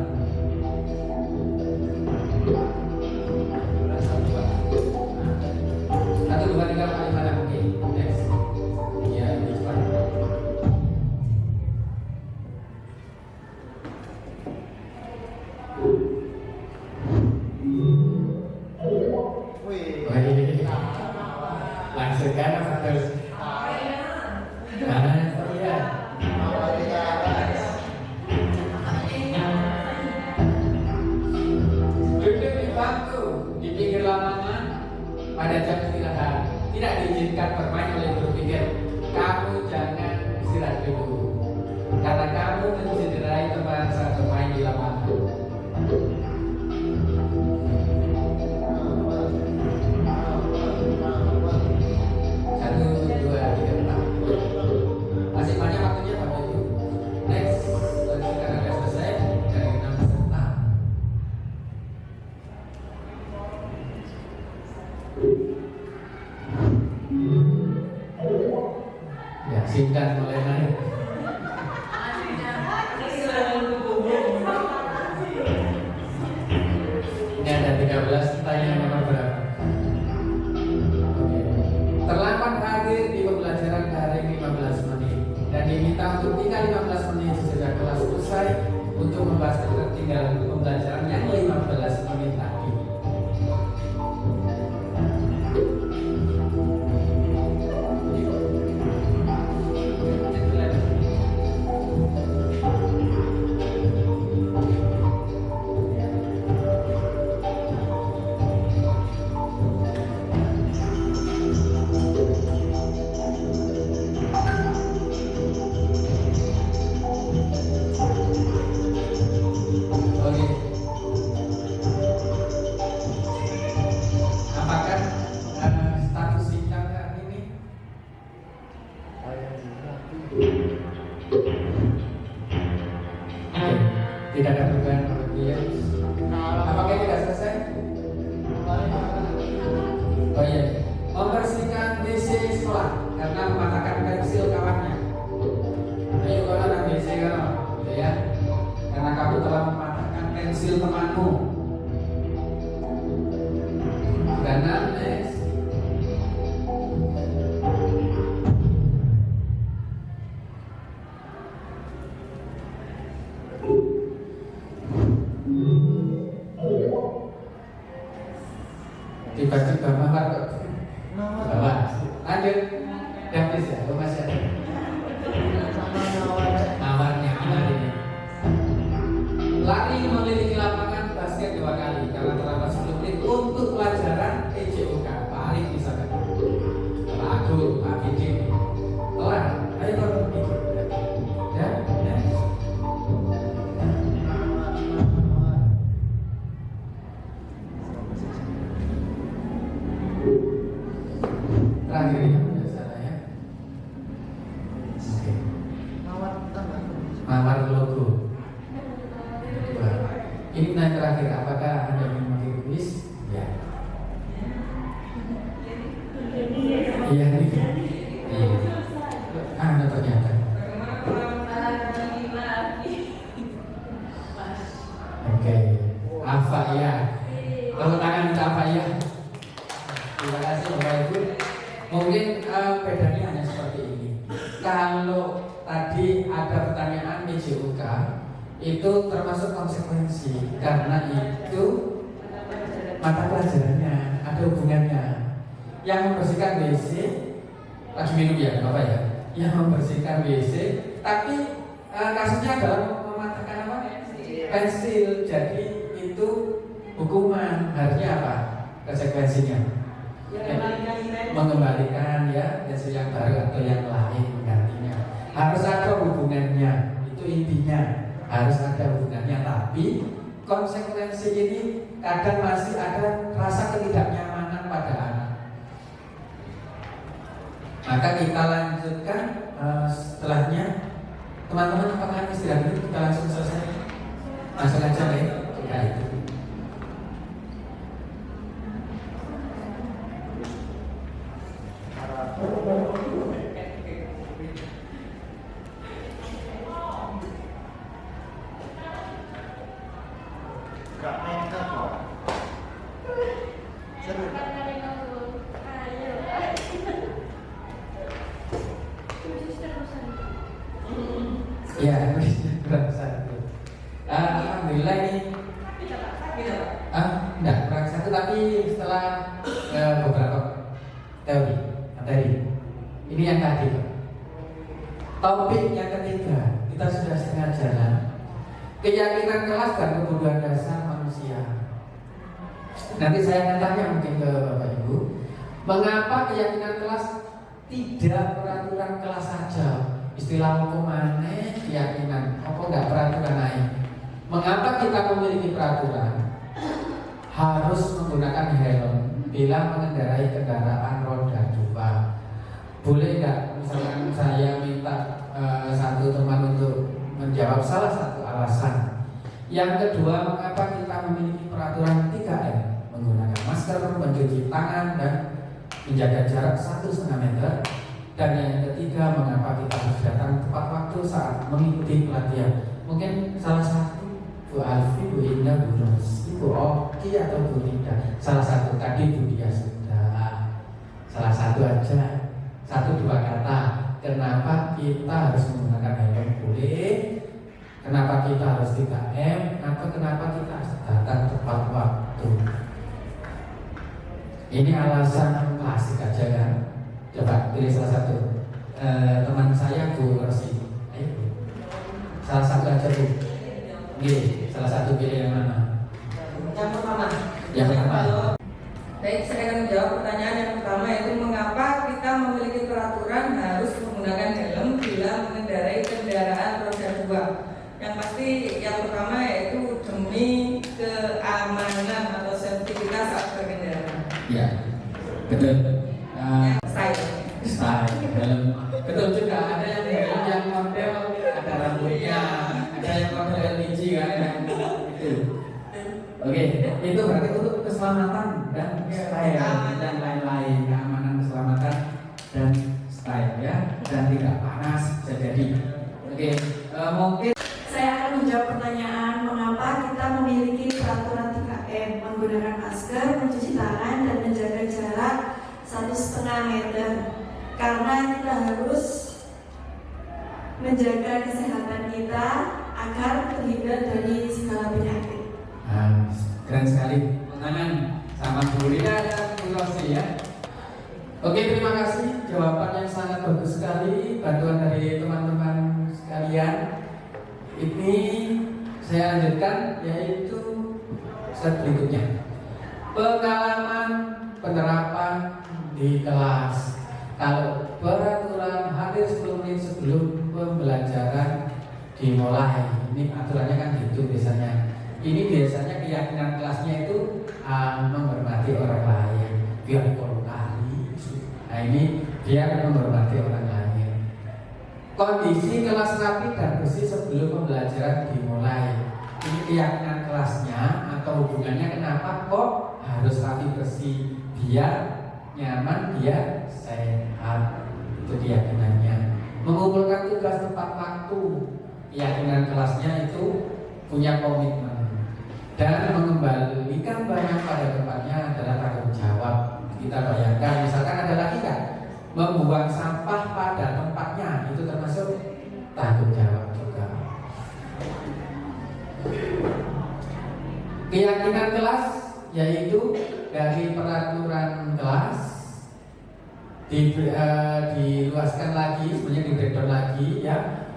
bermain oleh berpikir, kamu jangan istirahat dulu, karena kamu mencederai teman saat bermain di lapangan. Satu, dua, tiga, empat. Masih banyak waktunya Bapak Ibu. Next, lanjutkan Anda selesai dari 6 peserta. Ya, singkat mulai naik. Ini ada 13, pertanyaan nomor berapa? Oke. Terlambat hadir di pembelajaran daring 15 menit dan diminta untuk tinggal 15 menit sesudah kelas selesai untuk membahas ketertinggalan pembelajaran yang 15 menit tadi. Oke. Apakah status sidang hari ini? Oke. Tidak ada perubahan menurut dia. Apakah tidak selesai? Oh iya. Membersihkan WC sekolah karena mematahkan pensil kawannya. Ayo kalau ada WC kalau, gitu ya. Karena kamu telah mematahkan pensil temanmu. Karena next. Tiba-tiba mawar kok. Mawar. Lanjut. Davis ya, lu masih ada. Mawarnya gimana ini? Lari mengelilingi lapangan basket 2 kali karena terlambat 10 menit untuk pelajaran EJOK. Paling bisa kan? Lagu, Pak Bidik. Telah, ayo kalau begitu. Ya, ya. Terakhir ya, udah salah ya. Oke. Mawar logo. Ini pertanyaan terakhir, apakah Anda mengikuti kuis? Ya. Iya nih. Iya. Anda ternyata. Oke. Apa ya? Tepuk tangan untuk apa ya? Terima kasih Bapak Ibu. Mungkin bedanya hanya seperti ini. Kalau tadi ada pertanyaan EJOK, itu termasuk konsekuensi karena itu mata pelajarannya ada hubungannya. Yang membersihkan WC lagi minum ya Bapak ya, yang membersihkan WC tapi kasusnya adalah mematahkan apa? Pensil. Jadi itu hukuman, harusnya apa konsekuensinya? Mengembalikan ya pensil yang baru atau yang lain menggantinya. Harus ada hubungannya, itu intinya. Harus ada hubungannya, tapi konsekuensi ini kadang masih ada rasa ketidaknyamanan pada anak. Maka kita lanjutkan setelahnya. Teman-teman apakah istirahat dulu, kita langsung selesai? Langsung aja ya, kita itu. Ya, kurang satu. Alhamdulillah ini. Enggak kurang satu, tapi setelah beberapa teori materi. Ini yang tadi. Topik yang ketiga, kita sudah setengah jalan. Keyakinan kelas dan kebutuhan dasar manusia. Nanti saya akan tanya mungkin ke Bapak Ibu, mengapa keyakinan kelas tidak peraturan kelas saja. Istilah hukum maneh keyakinan, apa enggak peraturan lain? Mengapa kita memiliki peraturan harus menggunakan helm bila mengendarai kendaraan roda 2? Boleh enggak misalkan saya minta satu teman untuk menjawab salah satu alasan. Yang kedua, mengapa kita memiliki peraturan 3M? Menggunakan masker, mencuci tangan, dan menjaga jarak 1,5 meter. Dan yang ketiga, mengapa kita harus datang tepat waktu saat mengikuti pelatihan? Mungkin salah satu Bu Alfi, Bu Indah, Bu Rosi, Bu Oki atau Bu Rida. Salah satu tadi Bu Dia sudah. Salah satu aja, 1-2 kata. Kenapa kita harus menggunakan helm? Boleh. Kenapa kita harus 3M? Kenapa kita harus datang tepat waktu? Ini alasan klasik aja kan? Coba pilih salah satu. Teman saya Bu Rosi. Ayo Bu. Salah satu aja Bu. Oke, salah satu pilih yang mana? Yang pertama. Yang pertama. Baik, saya akan menjawab pertanyaan yang pertama, yaitu mengapa kita memiliki peraturan harus menggunakan helm bila mengendarai kendaraan roda 2. Yang pasti yang pertama yaitu demi keamanan atau safety kita saat berkendara. Ya, betul. Style. Helm. Betul juga. Ada yang helm yang model ada rambutnya, ada yang model LED kan. Itu. Oke, itu berarti untuk keselamatan dan style dan lain-lain, keamanan, keselamatan dan style ya, dan tidak panas bisa jadi. Oke, mungkin Saya akan menjawab pertanyaan mengapa kita memiliki peraturan 3M, menggunakan masker, mencuci tangan, dan menjaga jarak 1,5 meter. Karena kita harus menjaga kesehatan kita agar terhindar dari segala penyakit. keren sekali. Tangan sama Bu Rina dan Bu Rosi ya. Oke, terima kasih. Jawaban yang sangat bagus sekali, bantuan dari teman-teman sekalian. Ini saya lanjutkan, yaitu slide berikutnya. Pengalaman penerapan di kelas. Kalau peraturan hadir 10 menit sebelum pembelajaran dimulai, ini aturannya kan gitu biasanya. Ini biasanya keyakinan kelasnya itu menghormati orang lain, biar kali. Nah ini biar menghormati orang lain. Kondisi kelas rapi dan bersih sebelum pembelajaran dimulai. Ini keyakinan kelasnya atau hubungannya kenapa kok harus rapi bersih, biar nyaman, biar sehat. Itu keyakinannya. Mengumpulkan tugas tepat waktu. Keyakinan kelasnya itu punya komitmen. Dan mengembalikan barang pada tempatnya adalah tanggung jawab. Kita bayangkan, misalkan ada lagi kan membuang sampah pada tempatnya, itu termasuk tanggung jawab juga. Keyakinan kelas yaitu dari peraturan kelas diluaskan lagi, sebenarnya di breakdown lagi ya,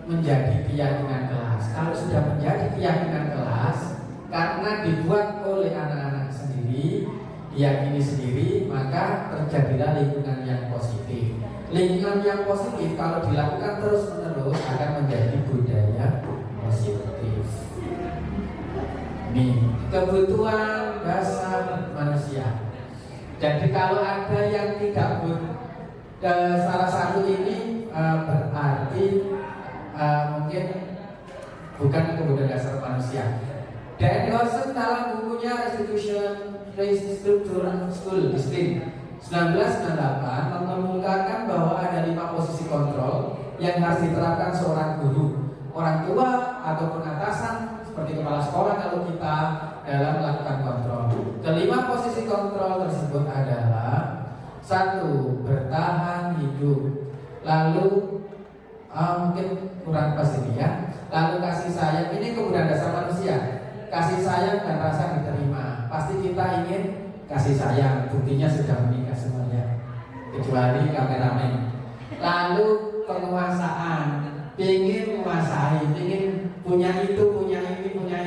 menjadi keyakinan kelas. Kalau sudah menjadi keyakinan kelas karena dibuat oleh anak-anak sendiri, diyakini sendiri, maka terjadilah lingkungan yang positif. Lingkungan yang positif kalau dilakukan terus-menerus akan menjadi budaya positif. Ini kebutuhan dasar manusia. Jadi kalau ada yang tidak salah satu ini berarti mungkin bukan kebutuhan dasar manusia. Dan Lawson dalam bukunya Restitution Restructuring School Discipline 1998 mengemukakan bahwa ada 5 posisi kontrol yang harus diterapkan seorang guru, orang tua ataupun atasan seperti kepala sekolah kalau kita dalam melakukan kontrol. Kelima posisi kontrol tersebut adalah 1. Bertahan hidup. Lalu mungkin kurang pas ini ya. Lalu kasih sayang, ini kebutuhan dasar manusia. Kasih sayang dan rasa diterima. Pasti kita ingin kasih sayang. Buktinya sudah menikah semuanya, kecuali kameramen. Lalu penguasaan, ingin menguasai, ingin punya itu, punya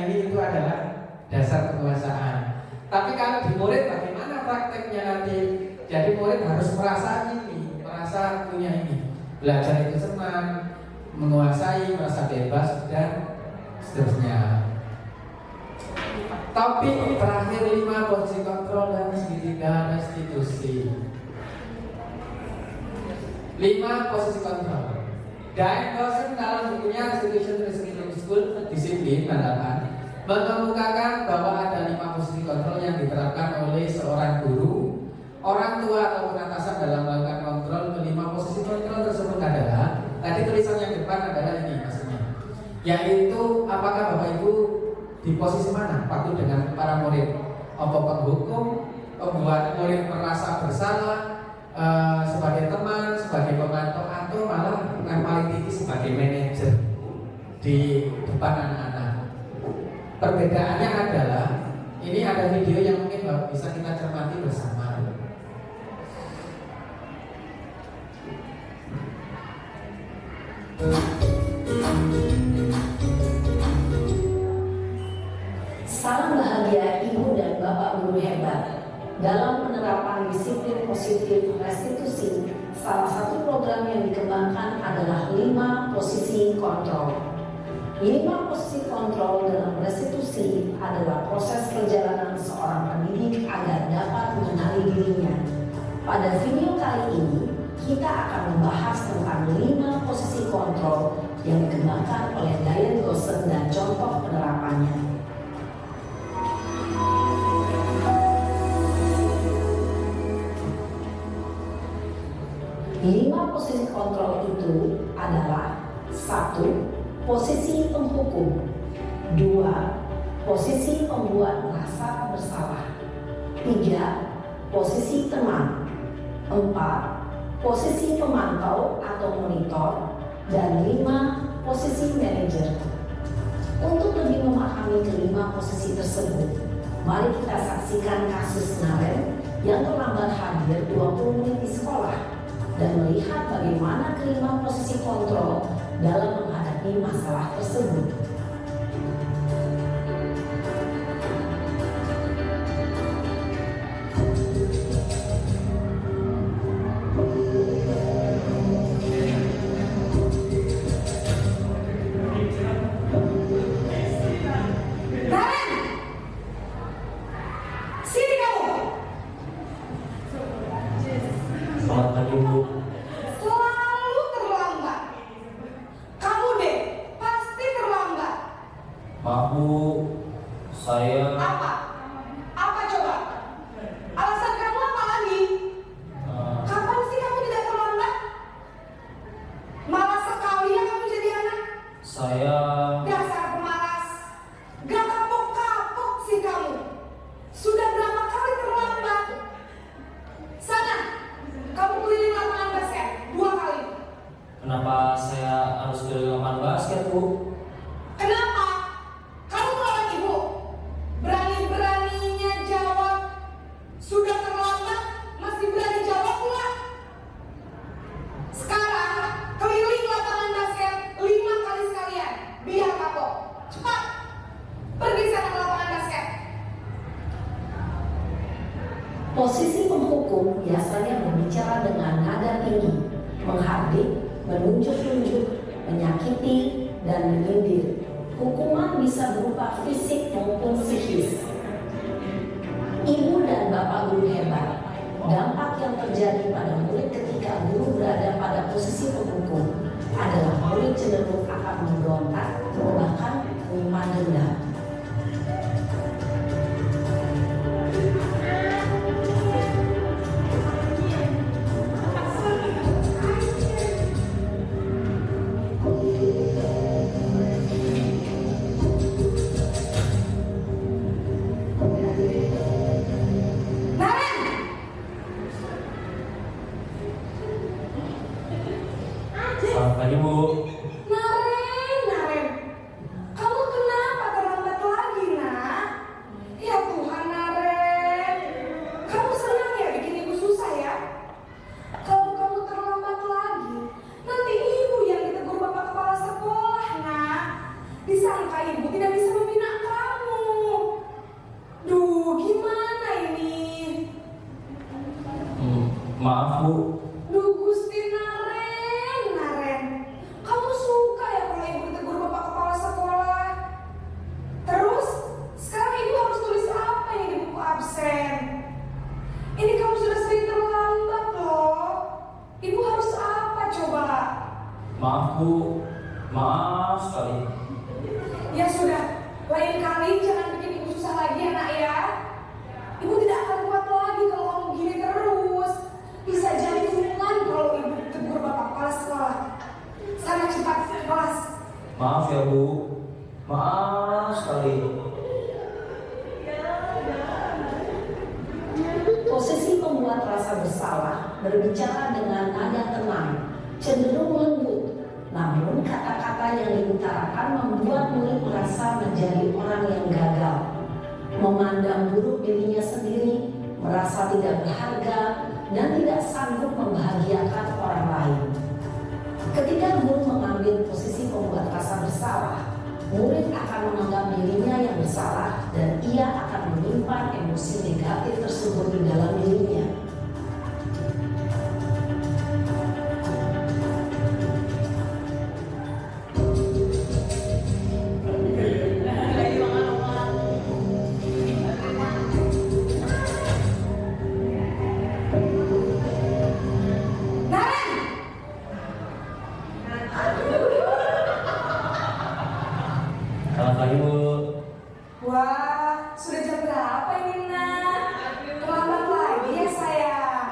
ini itu adalah dasar penguasaan. Tapi kalau di murid bagaimana prakteknya nanti? Jadi murid harus merasa ini. merasa punya ini, belajar itu senang, menguasai, merasa bebas dan seterusnya. Topik terakhir 5 posisi kontrol dan segitiga restitusi. 5 posisi kontrol. Dan Dawson dalam bukunya Restitution Restitution School Disiplin mengemukakan bahwa ada 5 posisi kontrol yang diterapkan oleh seorang guru, orang tua ataupun atasan dalam melakukan kontrol. Kelima posisi kontrol tersebut adalah, tadi tulisan yang depan adalah ini maksudnya, yaitu apakah Bapak Ibu di posisi mana waktu dengan para murid, apa penghukum, membuat murid merasa bersalah, sebagai teman, sebagai pemantau, atau malah yang paling tinggi sebagai manajer di depan anak-anak. Perbedaannya adalah, ini ada video yang mungkin bisa kita cermati bersama. Salam bahagia Ibu dan Bapak Guru hebat. Dalam penerapan disiplin positif restitusi, salah satu program yang dikembangkan adalah 5 posisi kontrol. 5 posisi kontrol dalam restitusi adalah proses perjalanan seorang pendidik agar dapat mengenali dirinya. Pada video kali ini, kita akan membahas tentang 5 posisi kontrol yang dikembangkan oleh Diane Dawson dan contoh penerapannya. 5 posisi kontrol itu adalah 1. Posisi penghukum, 2. Posisi pembuat merasa bersalah, 3. Posisi teman, 4. Posisi pemantau atau monitor, dan 5. Posisi manajer. Untuk lebih memahami kelima posisi tersebut, mari kita saksikan kasus Naren yang terlambat hadir 20 menit di sekolah dan melihat bagaimana kelima posisi kontrol dalam menghadapi masalah tersebut. Selamat pagi Bu. Selalu terlambat. Kamu deh, pasti terlambat. Maaf Bu, saya Apa? Apa coba? Alasan kamu apa lagi? Kapan sih kamu tidak terlambat? Malas sekali ya kamu jadi anak. saya Dasar pemalas. Gak kapok-kapok sih kamu. Sudah berapa kali terlambat? Sana, kamu keliling lapangan basket 2 kali. kenapa saya harus keliling lapangan basket Bu? Kenapa? Kamu melawan ibu. Berani-beraninya jawab. Sudah terlambat, masih berani jawab pula. Sekarang, keliling lapangan basket 5 kali sekalian. Biar kapok. Cepat. Pergi sana ke lapangan basket. Posisi penghukum biasanya berbicara dengan nada tinggi, menghardik, menunjuk-nunjuk, menyakiti, dan menyindir. Hukuman bisa berupa fisik maupun psikis. Ibu dan Bapak Guru hebat, dampak yang terjadi pada murid ketika guru berada pada posisi penghukum adalah murid cenderung akan memberontak, bahkan menyimpan dendam. Naren! Selamat pagi Bu. Naren! Maaf sekali. Ya sudah, lain kali jangan bikin ibu susah lagi ya nak ya. Ibu tidak akan kuat lagi kalau kamu begini terus. Bisa jadi kurungan kalau ibu tegur bapak kepala sekolah. Sana cepat ke kelas. Maaf ya Bu. Maaf sekali. Posisi pembuat rasa bersalah berbicara dengan nada tenang, cenderung lembut. Namun kata-kata yang diutarakan membuat murid merasa menjadi orang yang gagal, memandang buruk dirinya sendiri, merasa tidak berharga, dan tidak sanggup membahagiakan orang lain. Ketika guru mengambil posisi pembuat rasa bersalah, murid akan menganggap dirinya yang bersalah dan ia akan menyimpan emosi negatif tersebut di dalam dirinya. Selamat pagi Bu. Wah, sudah jam berapa ini nak? Terlambat lagi ya sayang.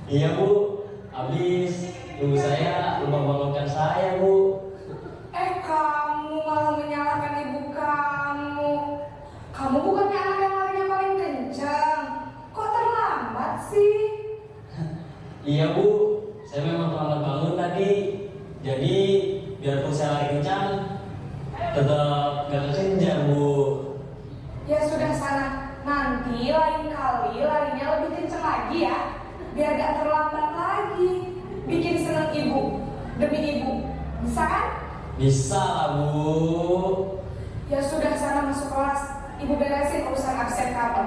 Iya Bu. Habis ibu saya lupa bangunkan saya Bu. Kamu malah menyalahkan ibu kamu. Kamu bukannya anak yang larinya paling kencang. Kok terlambat sih? Iya Bu. Saya memang terlambat bangun tadi. Jadi biarpun saya lari kencang, tetap gak kekejar Bu. Ya sudah sana. Nanti lain kali larinya lebih kencang lagi ya. Biar gak terlambat lagi. Bikin senang ibu. Demi ibu. Bisa kan? Bisa lah Bu. Ya sudah sana masuk kelas. Ibu beresin urusan absen kamu.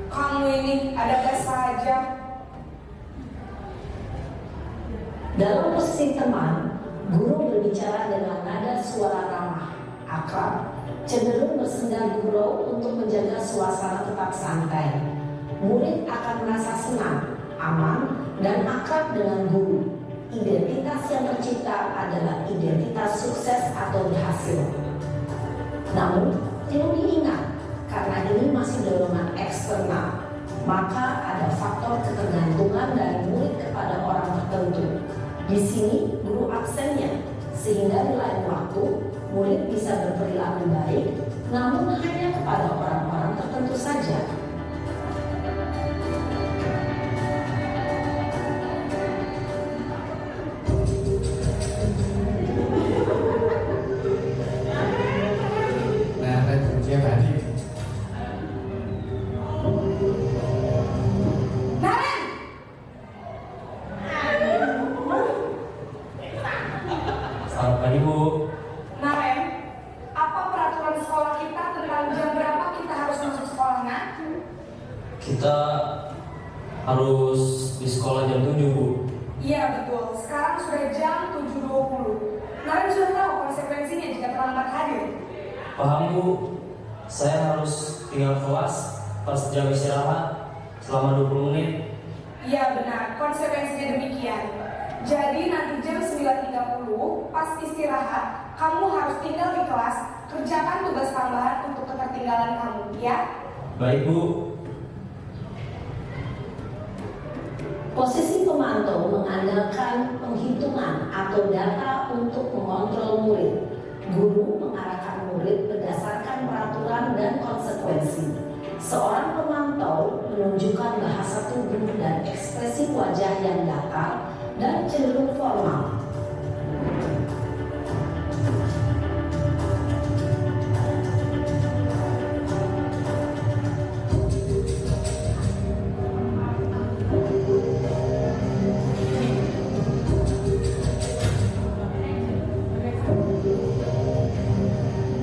Kamu ini ada saja. Dalam posisi teman, guru berbicara dengan nada suara ramah, akrab, cenderung bersenda gurau untuk menjaga suasana tetap santai. Murid akan merasa senang, aman, dan akrab dengan guru. Identitas yang tercipta adalah identitas sukses atau berhasil. Namun, perlu diingat, karena ini masih dorongan eksternal, maka ada faktor ketergantungan dari murid kepada orang tertentu. Di sini guru absennya, sehingga di lain waktu murid bisa berperilaku baik, namun hanya kepada orang-orang tertentu saja. Nah, dia balik. Naren! Selamat pagi Bu. Naren, apa peraturan sekolah kita tentang jam berapa kita harus masuk sekolah, nak? Kita harus di sekolah jam 7 Bu. Iya betul, sekarang sudah jam 7.20. Naren sudah tahu konsekuensinya jika terlambat hadir. Paham Bu. Saya harus tinggal kelas pas jam istirahat selama 20 menit. Iya benar, konsekuensinya demikian. Jadi nanti jam 9.30 pas istirahat, kamu harus tinggal di kelas, kerjakan tugas tambahan untuk ketertinggalan kamu, ya? Baik Bu. Posisi pemantau mengandalkan penghitungan atau data untuk mengontrol murid. Guru mengarahkan murid berdasarkan peraturan dan konsekuensi. Seorang pemantau menunjukkan bahasa tubuh dan ekspresi wajah yang datar dan cenderung formal.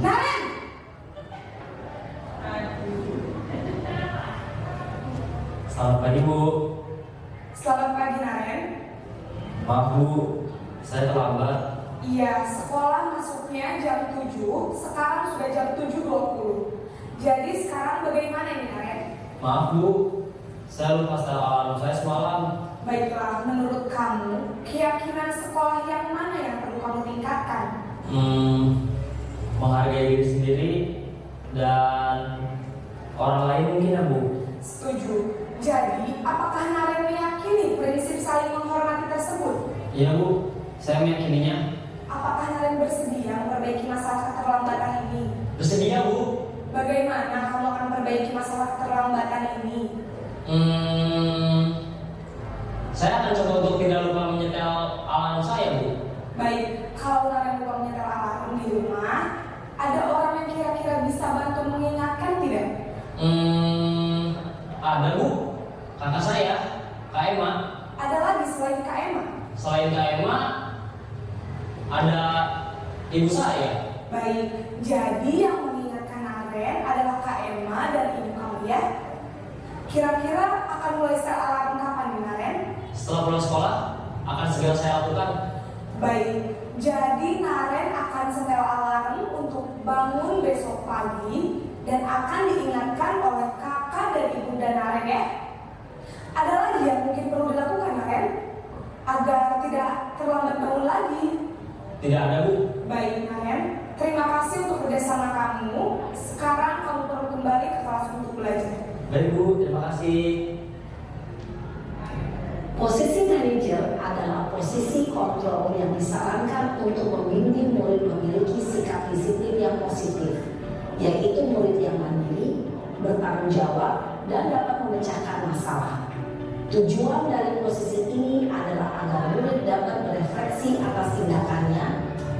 Naren! Selamat pagi Bu. Selamat pagi Naren. Maaf Bu, saya terlambat. Iya, sekolah masuknya jam 7, sekarang sudah jam 7.20. Jadi sekarang bagaimana ini Naren? Maaf Bu, saya lupa setel alarm saya semalam. Baiklah, menurut kamu, keyakinan sekolah yang mana yang perlu kamu tingkatkan? diri sendiri dan orang lain mungkin ya Bu. Setuju. Jadi, apakah Naren meyakini prinsip saling menghormati tersebut? Iya Bu, saya meyakininya. Apakah Naren bersedia memperbaiki masalah keterlambatan ini? Bersedia Bu. Bagaimana kamu akan memperbaiki masalah keterlambatan ini? Saya akan coba untuk tidak lupa menyetel alarm saya Bu. Baik, kalau Naren lupa menyetel alarm di rumah, ada orang yang kira-kira bisa bantu mengingatkan tidak? Ada Bu, kakak saya, Kak Emma. Ada lagi selain Kak Emma? Selain Kak Emma, ada ibu saya. Baik, jadi yang mengingatkan Naren adalah Kak Emma dan ibu kamu ya? Kira-kira akan mulai setel alarm kapan nih Naren? Setelah pulang sekolah, akan segera saya lakukan. Baik, jadi Naren akan setel alarm untuk bangun besok pagi dan akan diingatkan oleh kakak dan ibunda Naren ya. Ada lagi yang mungkin perlu dilakukan Naren agar tidak terlambat bangun lagi? Tidak ada Bu. Baik Naren, terima kasih untuk kerjasama kamu. Sekarang kamu perlu kembali ke kelas untuk belajar. Baik Bu, terima kasih. Posisi manajer adalah posisi kontrol yang disarankan untuk membimbing murid memiliki sikap disiplin yang positif, yaitu murid yang mandiri, bertanggung jawab, dan dapat memecahkan masalah. Tujuan dari posisi ini adalah agar murid dapat berefleksi atas tindakannya.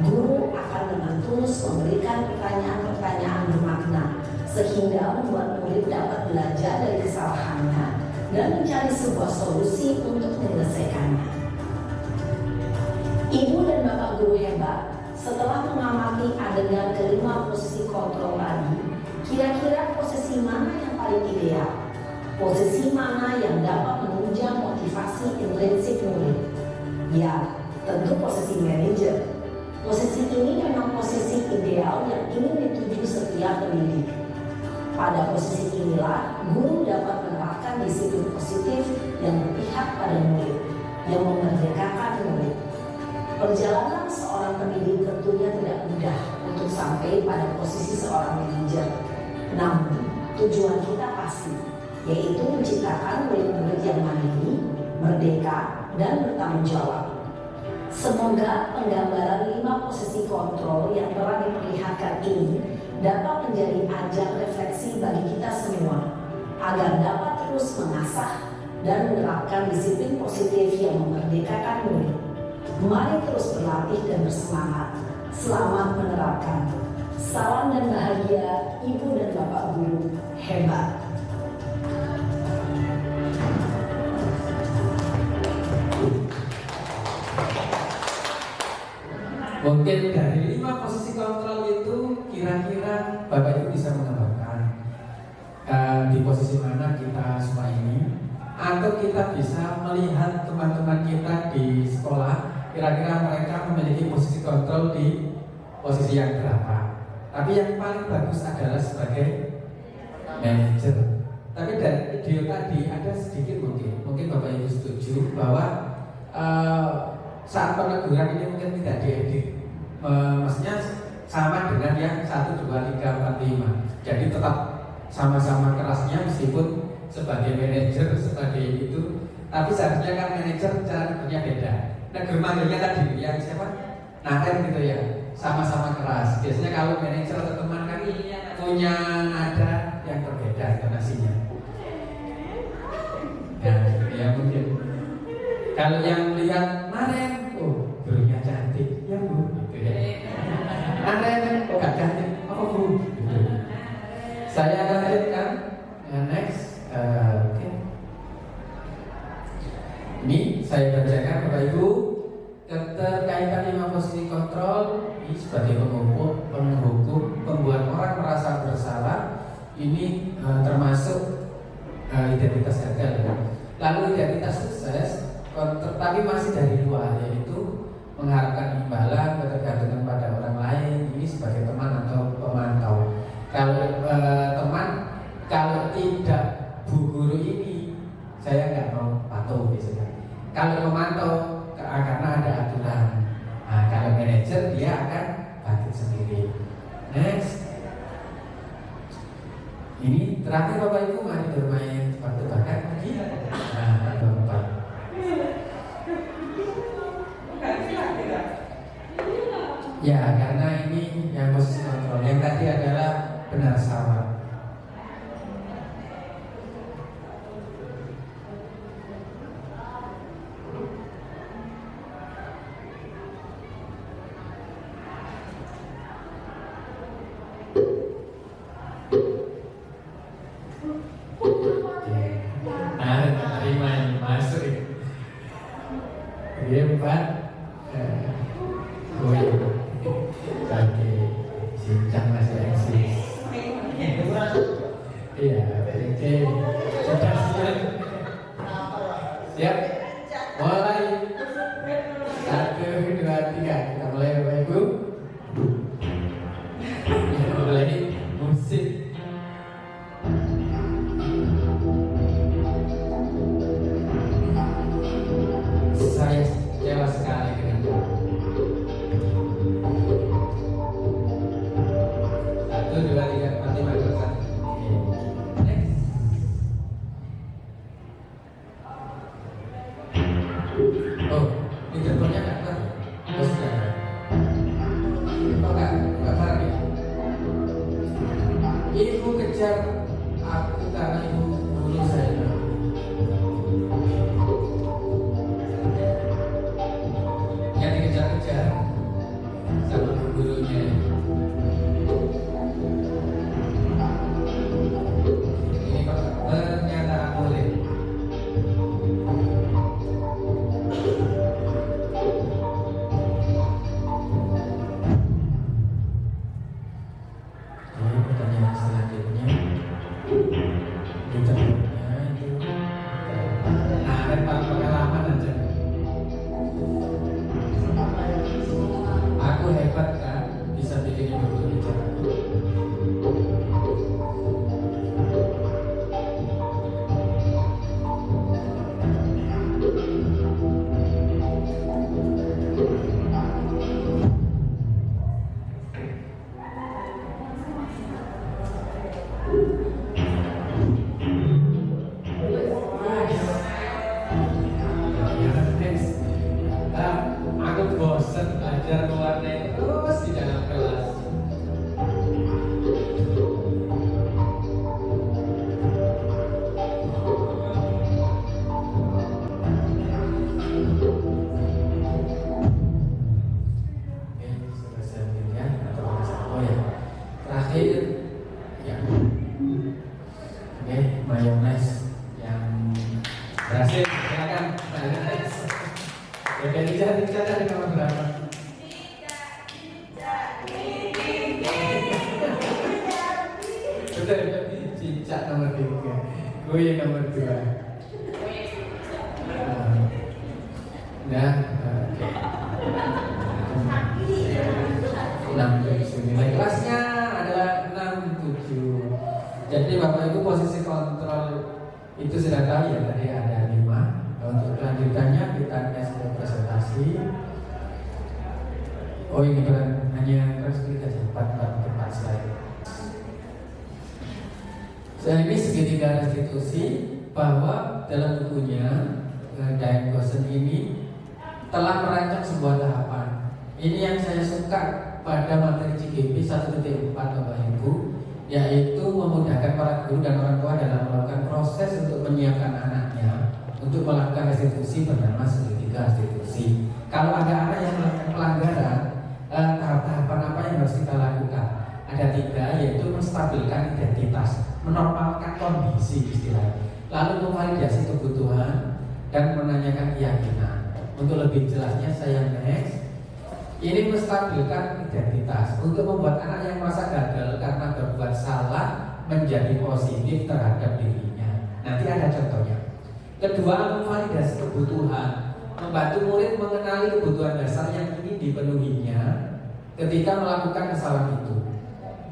Guru akan dengan tulus memberikan pertanyaan-pertanyaan bermakna, sehingga membuat murid dapat belajar dari kesalahannya dan mencari sebuah solusi untuk menyelesaikannya. Ibu dan Bapak guru hebat, setelah mengamati adegan kelima posisi kontrol tadi, kira-kira posisi mana yang paling ideal? Posisi mana yang dapat menunjang motivasi intrinsik murid? Ya, tentu posisi manajer. Posisi ini memang posisi ideal yang ingin dituju setiap pendidik. Pada posisi inilah, guru dapat menerapkan disiplin positif yang berpihak pada murid, yang memerdekakan murid. Perjalanan seorang pendidik tentunya tidak mudah untuk sampai pada posisi seorang manajer. Namun, tujuan kita pasti, yaitu menciptakan murid-murid yang mandiri, merdeka, dan bertanggung jawab. Semoga penggambaran 5 posisi kontrol yang telah diperlihatkan ini dapat menjadi ajang refleksi bagi kita semua, agar dapat terus mengasah dan menerapkan disiplin positif yang memerdekakan murid. Mari terus berlatih dan bersemangat. Selamat menerapkan. Salam dan bahagia Ibu dan Bapak guru hebat. Mungkin dari 5 posisi kontrol itu kira-kira Bapak Ibu bisa menambahkan di posisi mana kita semua ini, atau kita bisa melihat teman-teman kita di sekolah kira-kira mereka memiliki posisi kontrol di posisi yang berapa. Tapi yang paling bagus adalah sebagai manajer. Tapi dari video tadi ada sedikit mungkin Bapak Ibu setuju bahwa saat peneguran ini mungkin tidak diedit, maksudnya sama dengan yang 1, 2, 3, 4, 5. Jadi tetap sama-sama kerasnya meskipun sebagai manajer, sebagai itu. Tapi seharusnya kan manajer cara kerja beda. Negur manggilnya tadi yang siapa? Naren gitu ya, sama-sama keras. Biasanya kalau manajer atau teman kan punya nada yang berbeda intonasinya. Ya mungkin. Kalau yang lihat Naren, oh gurunya cantik, ya Bu, gitu ya. Naren, oh gak cantik, oh Bu. Gitu. Saya lanjutkan, next, oke. Ini saya bacakan Bapak Ibu, keterkaitan 5 posisi kontrol ini sebagai penghukum, membuat orang merasa bersalah. Ini termasuk identitas gagal ya. Lalu identitas sukses, tapi masih dari luar, yaitu mengharapkan imbalan, ketergantungan pada orang lain. Ini sebagai teman atau pemantau. Kalau teman, kalau tidak bu guru ini, saya nggak mau patuh biasanya. Kalau memantau, karena ada aturan. Nah, kalau manajer dia akan bangkit sendiri. Next. Terakhir Bapak Ibu mari bermain tebak-tebakan lagi. Nah, Bapak. Ya, karena ini yang posisi kontrol. Yang tadi adalah benar salah. Siap? Mulai. 1, 2, 3. Kita mulai Bapak Ibu. Kita mulai musik. Saya kecewa sekali dengan Bapak. 1, 2, 3, 4, 5, 6, 7. Next. Oh, ini teleponnya nggak kelar. Bosnya. Oh nggak kelar ya. Ibu kejar aku karena ibu dulu saya. Yang dikejar-kejar sama gurunya. Ini kok pernyataan boleh. Pertanyaan selanjutnya itu pengalaman aja. Aku hebat kan, bisa bikin ibu bicara. Aku bosan belajar mewarnai terus di dalam kelas. Sudah selanjutnya atau oh ya terakhir ya. Oke, mayones yang berhasil silakan mayones. Oke, Rica dari nomor berapa? Betul, Cica nomor 3, gue nomor 2. Nah, oke. 6, 7. Nilai kelasnya adalah 6, 7. Jadi Bapak Ibu posisi kontrol itu sudah tahu ya, tadi ada 5. Untuk kelanjutannya kita tes presentasi. Oh ini beran hanya terus klik aja 4 slide. Saya ini segitiga restitusi bahwa dalam bukunya Diane Goshen ini telah merancang sebuah tahapan. Ini yang saya suka pada materi CGP 1.4 Bapak Ibu, yaitu memudahkan para guru dan orang tua dalam melakukan proses untuk menyiapkan anaknya untuk melakukan restitusi bernama segitiga restitusi. Kalau ada anak yang melakukan pelanggaran, tahap-tahapan apa yang harus kita lakukan? Ada 3, yaitu menstabilkan identitas, menormalkan kondisi istilahnya, lalu memvalidasi kebutuhan dan menanyakan keyakinan. Untuk lebih jelasnya saya next. Ini menstabilkan identitas untuk membuat anak yang merasa gagal karena berbuat salah menjadi positif terhadap dirinya. Nanti ada contohnya. Kedua, memvalidasi kebutuhan, membantu murid mengenali kebutuhan dasar yang ingin dipenuhinya ketika melakukan kesalahan itu.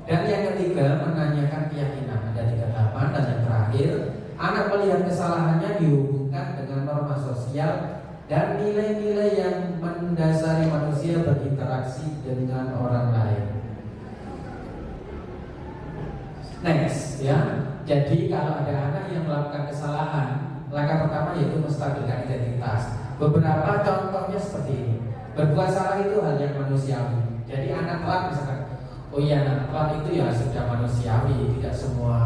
Dan yang ketiga, menanyakan keyakinan. Ada 3 tahapan. Dan yang terakhir, anak melihat kesalahannya dihubungkan dengan norma sosial dan nilai-nilai yang mendasari manusia berinteraksi dengan orang lain. Next ya. Jadi kalau ada anak yang melakukan kesalahan, langkah pertama yaitu menstabilkan identitas. Beberapa contohnya seperti ini. Berbuat salah itu hal yang manusiawi. Jadi anak telat misalkan, oh iya anak telat itu ya sudah manusiawi. Tidak semua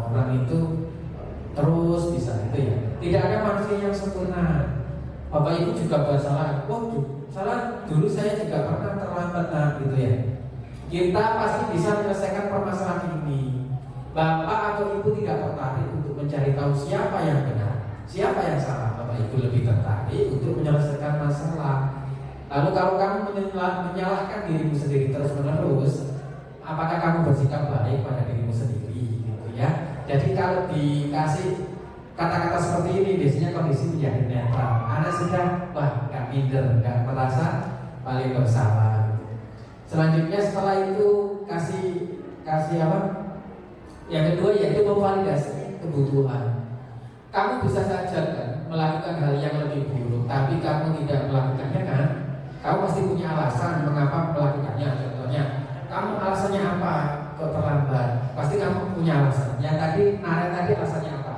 orang itu terus bisa itu ya. Tidak ada manusia yang sempurna. Bapak ibu juga buat salah. Oh salah dulu saya juga pernah terlambat gitu ya. Kita pasti bisa menyelesaikan permasalahan ini. Bapak atau ibu tidak tertarik untuk mencari tahu siapa yang benar, siapa yang salah. Bapak ibu lebih tertarik untuk menyelesaikan masalah. Lalu kalau kamu menyalahkan dirimu sendiri terus menerus, apakah kamu bersikap baik pada dirimu sendiri gitu ya? Jadi kalau dikasih kata-kata seperti ini biasanya kondisi menjadi netral. Anak sudah wah gak minder, gak merasa paling bersalah. Selanjutnya setelah itu kasih apa? Yang kedua yaitu memvalidasi kebutuhan. Kamu bisa saja kan melakukan hal yang lebih buruk, tapi kamu tidak melakukannya kan? Kamu pasti punya alasan mengapa melakukannya. Contohnya, kamu alasannya apa? Kok terlambat? Pasti kamu punya alasan. Yang tadi Naren tadi alasannya apa?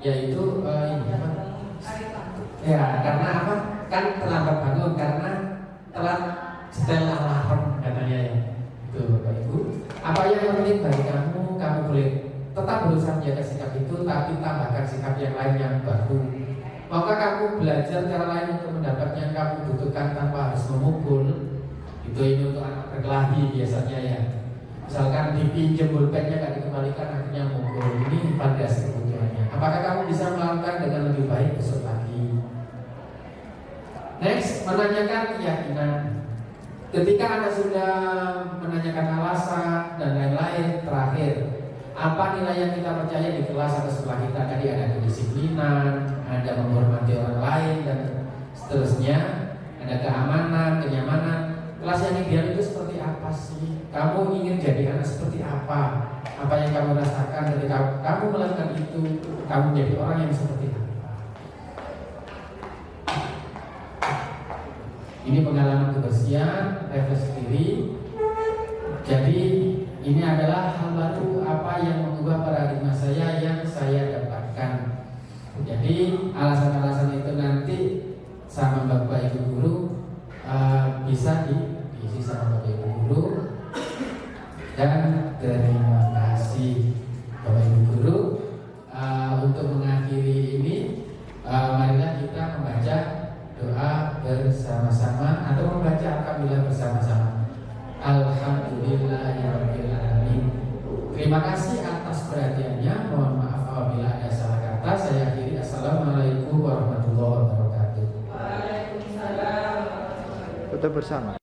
Yaitu ini apa? Ya karena apa? Kan terlambat bangun karena telat setel alarm katanya ya. Itu Bapak Ibu. Apa yang penting bagi kamu? Kamu boleh tetap berusaha menjaga sikap itu, tapi tambahkan sikap yang lain yang baru. Maukah kamu belajar cara lain untuk mendapatkan yang kamu butuhkan tanpa harus memukul? Itu ini untuk anak berkelahi biasanya ya. Misalkan dipinjam pulpennya gak dikembalikan akhirnya mukul. Ini validasi kebutuhannya. Apakah kamu bisa melakukan dengan lebih baik besok lagi? Next, menanyakan keyakinan. Ketika Anda sudah menanyakan alasan dan lain-lain, terakhir, apa nilai yang kita percaya di kelas atau sekolah kita? Tadi ada kedisiplinan, ada menghormati orang lain dan seterusnya, ada keamanan, kenyamanan. Kelas yang ideal itu seperti apa sih? Kamu ingin jadi anak seperti apa? Apa yang kamu rasakan ketika kamu melakukan itu? Kamu menjadi orang yang seperti apa? Ini pengalaman kebersihan, refleksi diri. Jadi ini adalah hal baru apa yang mengubah paradigma saya yang saya dapatkan. Jadi alasan-alasan itu nanti sama Bapak Ibu Guru bisa diisi sama Bapak Ibu Guru. Dan terima kasih Bapak Ibu Guru. Untuk mengakhiri ini, marilah kita membaca doa bersama-sama atau membaca alhamdulillah bersama-sama. Alhamdulillahirabbil alamin. Terima kasih atas perhatiannya. Mohon maaf apabila ada salah kata. Saya akhiri. Assalamualaikum warahmatullahi wabarakatuh. Waalaikumsalam. Tetap bersama.